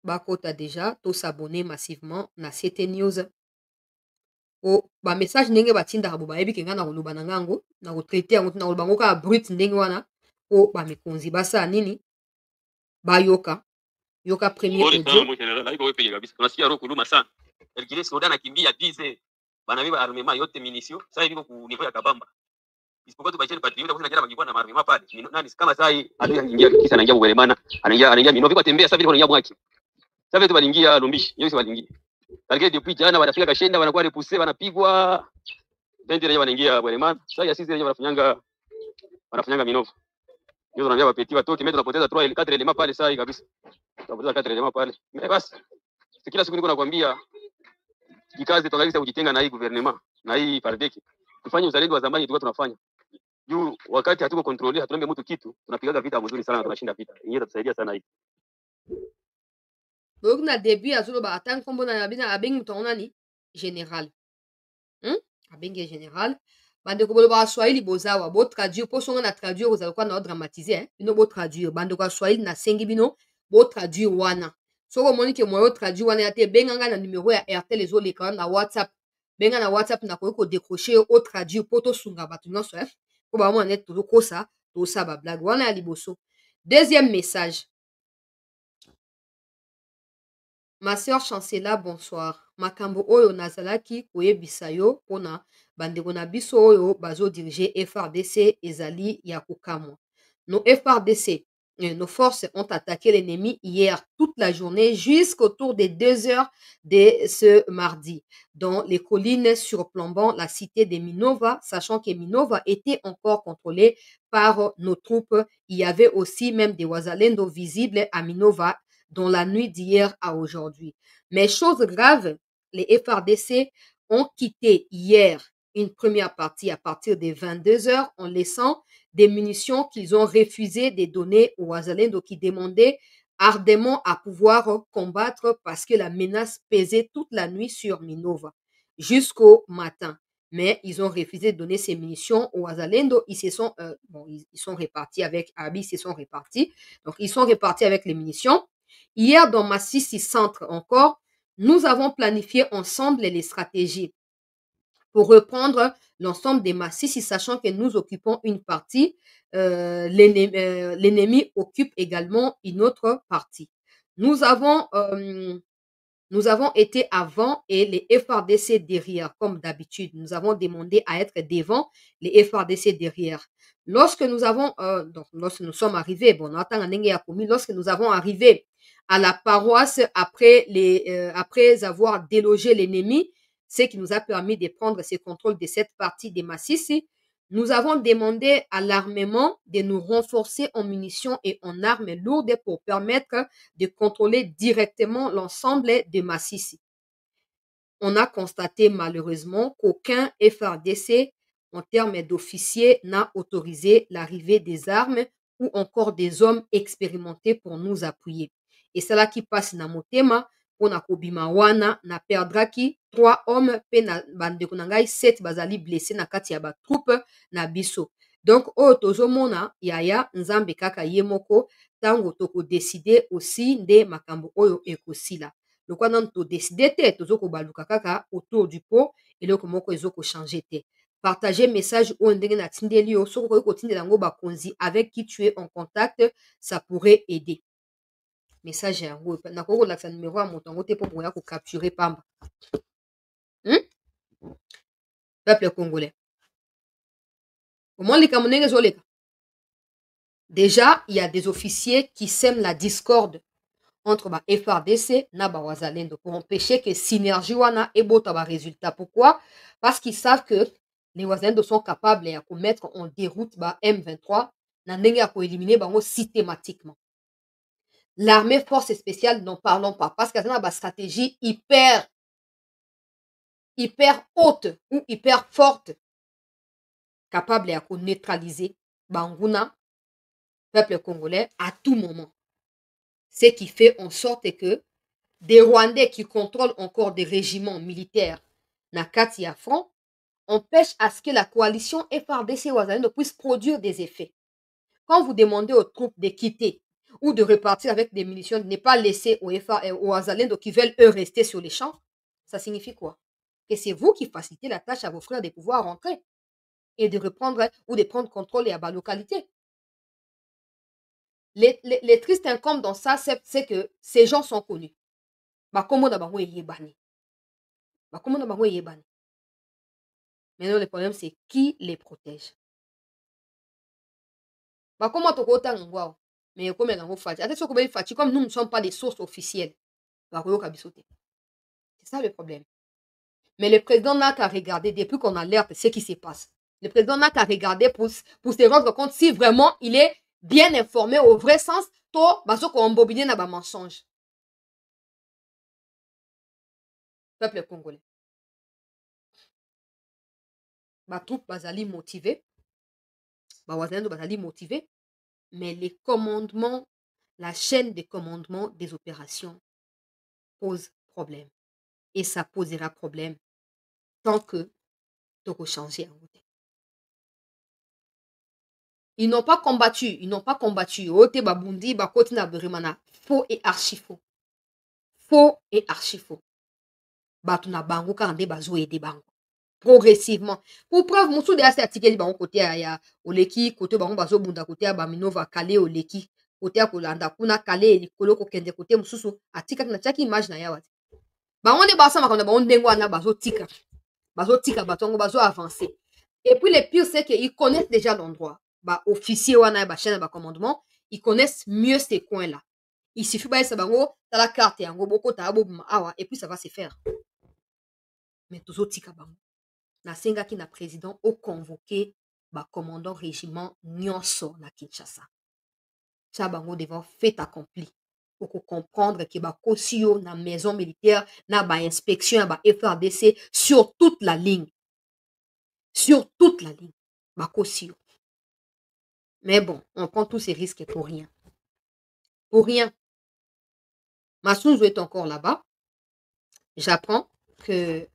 Speaker 1: Bakota déjà, to s'abonner massivement na CT News. O ba message ndenge batinda ka boba yebi kenga na koloba na ngango na kotraiter yango na koloba ngo ka brut ndenge wana o ba mekonzi basa nini ba yoka premier audio
Speaker 4: mon général haiko wepe kabisa tunasikia roho kuluma sana elkile soda nakimbia 10 banabeba armement yote munition sasa hivi ku niveau ya kabamba isipokuwa tubacheni patriote kwa sababu bangikuwa na armement pale nani kama sasa hii anaingia kisa anaingia Bugeremana anaingia Minova tembea sasa vile wanaingia Mwaki sasa vile tubalingia Lumbishi yote walingia kalike depuis jana wanafika Kashenda wanakuwa repoussé wanapigwa tende raia wanaingia Bugeremana sasa ya sisi raia wanafanyanga Minova ndio tunaambia wapeti watoke mimi tunapoteza 3 4 elements pale sasa kabisa tunapoteza 4 elements pale mais basi kila siku niko nakwambia jikaze tuangalie kujitenga na hii gouvernement na hii pardeki tufanye uzalendo wa zamani tulikuwa tunafanya Juu wakati hatuko control, hatuombe mtu kitu, tunapigaga vita mzuri sana na tunashinda vita. Yenyewe itatusaidia sana hivi.
Speaker 1: Donc na début azoloba ata nkombo na bina abengi mutu yango nani général abengi général bandeko bolobaka swahili bozawa botraduire mpo songo na traduire kozala kwa na odramatize bino botraduire bandeko ya swahili nasengi bino botraduire wana soki omoni ke moyo otraduire wana ya te benga ngai na numero ya airtel ezoleka wana na whatsapp benga na whatsapp nakoki kodécroche otraduire mpo tosunga bato nyonso mpo bamona neti tozokosa tosala bablage wana ya liboso. Deuxième message. Ma sœur Chancela, bonsoir. Makambo oyo nazalaki koyebisa yo pona bandeko na biso oyo bazo diriger FRDC ezali ya kokamwa. Nos FRDC, nos forces ont attaqué l'ennemi hier toute la journée jusqu'autour des 2 heures de ce mardi dans les collines surplombant la cité de Minova, sachant que Minova était encore contrôlée par nos troupes. Il y avait aussi même des Wazalendo visibles à Minova dans la nuit d'hier à aujourd'hui. Mais chose grave, les FRDC ont quitté hier une première partie à partir des 22 heures en laissant des munitions qu'ils ont refusé de donner aux Wazalendo qui demandaient ardemment à pouvoir combattre parce que la menace pesait toute la nuit sur Minova jusqu'au matin. Mais ils ont refusé de donner ces munitions aux Wazalendo. Ils se sont, ils sont répartis avec Abi, ils se sont répartis. Donc, ils sont répartis avec les munitions. Hier, dans Massissi Centre encore, nous avons planifié ensemble les stratégies pour reprendre l'ensemble des Massissi, sachant que nous occupons une partie, l'ennemi occupe également une autre partie. Nous avons été avant et les FRDC derrière, comme d'habitude. Nous avons demandé à être devant, les FRDC derrière. Lorsque nous sommes arrivés, lorsque nous avons arrivé à la paroisse après avoir délogé l'ennemi, ce qui nous a permis de prendre ce contrôle de cette partie des Massissi, nous avons demandé à l'armement de nous renforcer en munitions et en armes lourdes pour permettre de contrôler directement l'ensemble des Massissi. On a constaté malheureusement qu'aucun FRDC, en termes d'officiers, n'a autorisé l'arrivée des armes ou encore des hommes expérimentés pour nous appuyer. Et c'est là qui passe na motema pona kobima wana na perdraki 3 hommes pe na bandeko na ngai 7 bazali blessés na kati ya ba troupe na biso. Donc oyo tozomona yaya nzambe kaka ye moko tango toko décider aussi nde makambo oyo ekosila. Lokwa nanu to décider te tozoko baluka kaka autour du pot eloko moko ezoko changer te. Partager message oyo ndenge na tindeli yo soko koki kotindela yango bakonzi avec qui tu es en contact, ça pourrait aider. Message yango nakoki kolakisa numéro ya moto yango te mpo boya kokapture pamba. Peuple congolais, omoni likambo ndenge ezoleka. Déjà, il y a des officiers qui sèment la discorde entre ba FRDC na ba Wazalendo pour empêcher que synergie wana ebota ba résultat. Pourquoi? Parce qu'ils savent que les Wazalendo sont capables de mettre en déroute ba M23 na ndenge ya éliminer bango systématiquement. L'armée force spéciale, n'en parlons pas, parce qu'elle a une stratégie hyper haute ou hyper forte, capable de neutraliser Banguna, peuple congolais, à tout moment. Ce qui fait en sorte que des Rwandais qui contrôlent encore des régiments militaires na kati ya front empêchent à ce que la coalition FRDC Wazalendo puisse produire des effets. Quand vous demandez aux troupes de quitter ou de repartir avec des munitions, de ne pas laisser aux Wazalendo qui veulent eux rester sur les champs, ça signifie quoi? Que c'est vous qui facilitez la tâche à vos frères de pouvoir rentrer et de reprendre ou de prendre contrôle à la localité. Les tristes incombes dans ça, c'est que ces gens sont connus. Maintenant, le problème, c'est qui les protège. Mais comme nous ne sommes pas des sources officielles, c'est ça le problème. Mais le président n'a qu'à regarder, depuis qu'on alerte ce qui se passe, le président n'a qu'à regarder pour se rendre compte si vraiment il est bien informé au vrai sens, to baso ko embobiner na ba mensonge. Peuple congolais. Ba troupe bazali motivé. Bawazalendo bazali motivé, mais les commandements, la chaîne de commandement des opérations pose problème. Et ça posera problème tant que tu auras changé en route. Ils n'ont pas combattu, Ote babundi, bakoti na berimana. Faux et archi faux. Faux et archi faux. Batu na bango kande bazo ede bango. Progressivement. Pour preuve, moussou de ase atikeli bango côté ya oleki, côté bango bazo bunda côté ya baminova kale oleki, côté ya kolanda kuna kale likolo kokende côté mususu atika na tiaki image na yawa. Bango ne basa makanda bango ndengo wana bazo tika. Bazo tika batongo bazo avancer. Et puis le pire c'est qu'ils connaissent déjà l'endroit. Bah officier wana ba chaîne ba commandement, ils connaissent mieux ces coins là. Il suffit ba esa bango ta la carte yango boko ta abo awa et puis ça va se faire. Mais tozo tika bango. Na senga ki na président au convoqué ba commandant régiment nyonso na Kinshasa. Ça bango devant fait accompli. Pour comprendre que ba kosio na maison militaire na ba inspection ba FRDC sur toute la ligne. Sur toute la ligne. Ba kosio. Mais bon, on prend tous ces risques pour rien. Pour rien. Massounzo est encore là-bas. J'apprends que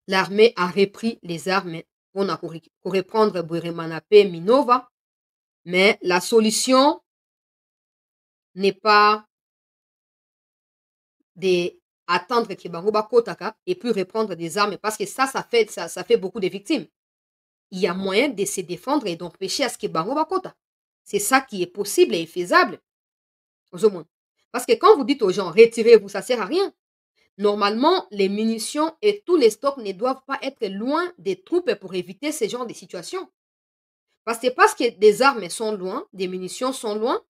Speaker 1: l'armée a repris les armes pour reprendre Bweremanapé, Minova. Mais la solution n'est pas d'attendre que Bango Bakotaka et puis reprendre des armes parce que ça fait beaucoup de victimes. Il y a moyen de se défendre et d'empêcher à ce que Bango Bakota. C'est ça qui est possible et faisable. Parce que quand vous dites aux gens, retirez-vous, ça ne sert à rien. Normalement, les munitions et tous les stocks ne doivent pas être loin des troupes pour éviter ce genre de situation. Parce que des armes sont loin, des munitions sont loin,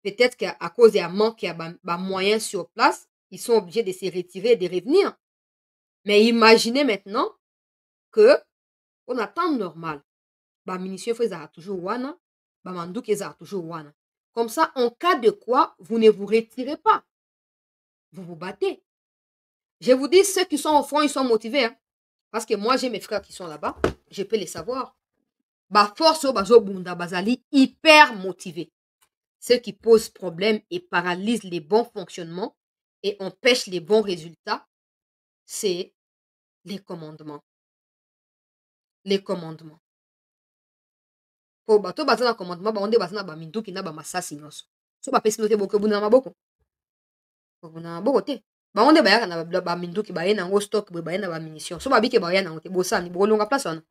Speaker 1: peut-être qu'à cause d'un manque de moyens sur place, ils sont obligés de se retirer et de revenir. Mais imaginez maintenant que on attend normal. Les munitions sont toujours wana, les mandouk sont toujours wana. Comme ça, en cas de quoi, vous ne vous retirez pas. Vous vous battez. Je vous dis, ceux qui sont au front, ils sont motivés. Hein? Parce que moi, j'ai mes frères qui sont là-bas. Je peux les savoir. Ba force au bazo bunda bazali hyper motivés. Ce qui pose problème et paralyse les bons fonctionnements et empêche les bons résultats, c'est les commandements. Les commandements. Pour bato bazana commandement, ba onde bazana ba minduki na ba masasi nyonso. So ba pesi note boko buna maboko. Buna maboko te. Ba onde ba yaka na ba minduki ba yena ngo stock ba yena ba munitions. So ba bike ba yena ngote bosani bo longa place wana.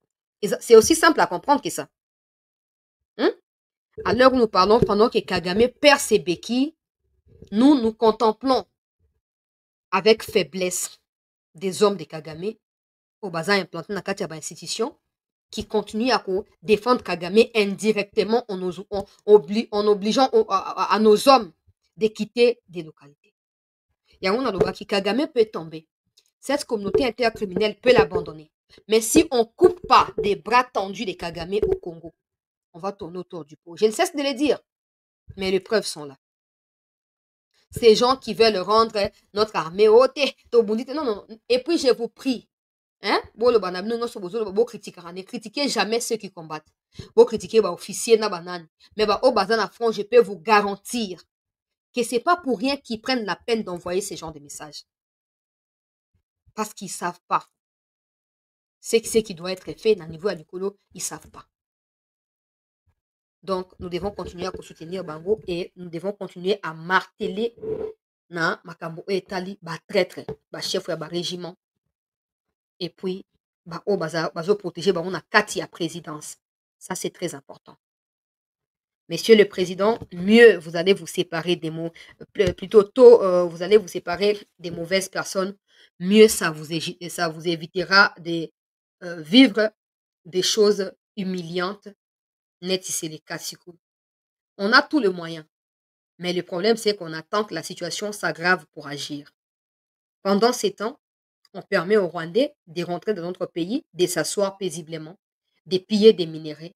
Speaker 1: C'est aussi simple à comprendre que ça. À l'heure où nous parlons, pendant que Kagame perd ses béquilles, nous contemplons avec faiblesse des hommes de Kagame au bazar implanté dans la institution qui continuent à défendre Kagame indirectement en obligeant à nos hommes de quitter des localités. Kagame peut tomber. Cette communauté intercriminelle peut l'abandonner. Mais si on ne coupe pas des bras tendus de Kagame au Congo, on va tourner autour du pot. Je ne cesse de le dire, mais les preuves sont là. Ces gens qui veulent rendre notre armée haute, non. Et puis je vous prie, hein? Ne critiquez jamais ceux qui combattent. Vous critiquez les officiers, mais au bazar à front, je peux vous garantir que ce n'est pas pour rien qu'ils prennent la peine d'envoyer ce genre de messages. Parce qu'ils ne savent pas. Ce qui doit être fait dans le niveau à l'écolo, ils ne savent pas. Donc, nous devons continuer à soutenir Bango et nous devons continuer à marteler na makambo etali ba traître, ba chef ya ba régiment. Et puis, ba o bazo protéger Bango na kati ya présidence. Ça, c'est très important. Monsieur le Président, mieux vous allez vous séparer des mots, plutôt tôt, vous allez vous séparer des mauvaises personnes, mieux ça vous évitera de vivre des choses humiliantes. On a tout le moyen, mais le problème c'est qu'on attend que la situation s'aggrave pour agir. Pendant ces temps, on permet aux Rwandais de rentrer dans notre pays, de s'asseoir paisiblement, de piller des minéraux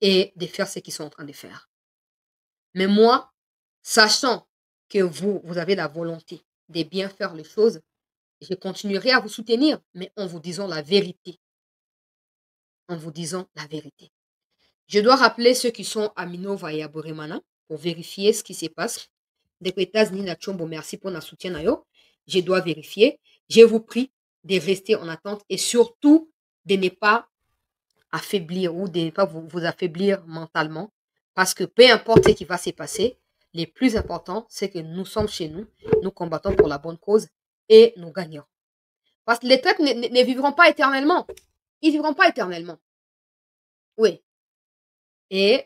Speaker 1: et de faire ce qu'ils sont en train de faire. Mais moi, sachant que vous avez la volonté de bien faire les choses, je continuerai à vous soutenir, mais en vous disant la vérité. En vous disant la vérité. Je dois rappeler ceux qui sont à Minova et à Boremana pour vérifier ce qui se passe. Des États-Unis, na Chombo, merci pour notre soutien. Je dois vérifier. Je vous prie de rester en attente et surtout de ne pas affaiblir ou de ne pas vous affaiblir mentalement. Parce que peu importe ce qui va se passer, le plus important, c'est que nous sommes chez nous, nous combattons pour la bonne cause et nous gagnons. Parce que les traîtres ne vivront pas éternellement. Ils ne vivront pas éternellement. Oui. Et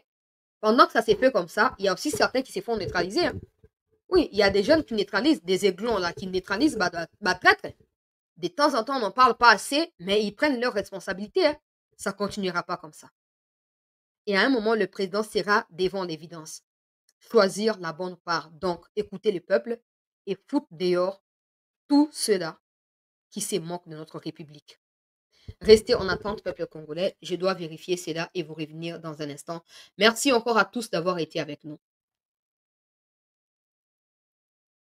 Speaker 1: pendant que ça s'est fait comme ça, il y a aussi certains qui se font neutraliser. Hein. Oui, il y a des jeunes qui neutralisent, des aiglons là, qui neutralisent traître. De temps en temps, on n'en parle pas assez, mais ils prennent leurs responsabilités. Hein. Ça ne continuera pas comme ça. Et à un moment, le président sera devant l'évidence. Choisir la bonne part. Donc, écouter le peuple et foutre dehors tous ceux-là qui se moquent de notre République. Restez en attente, peuple congolais. Je dois vérifier cela et vous revenir dans un instant. Merci encore à tous d'avoir été avec nous.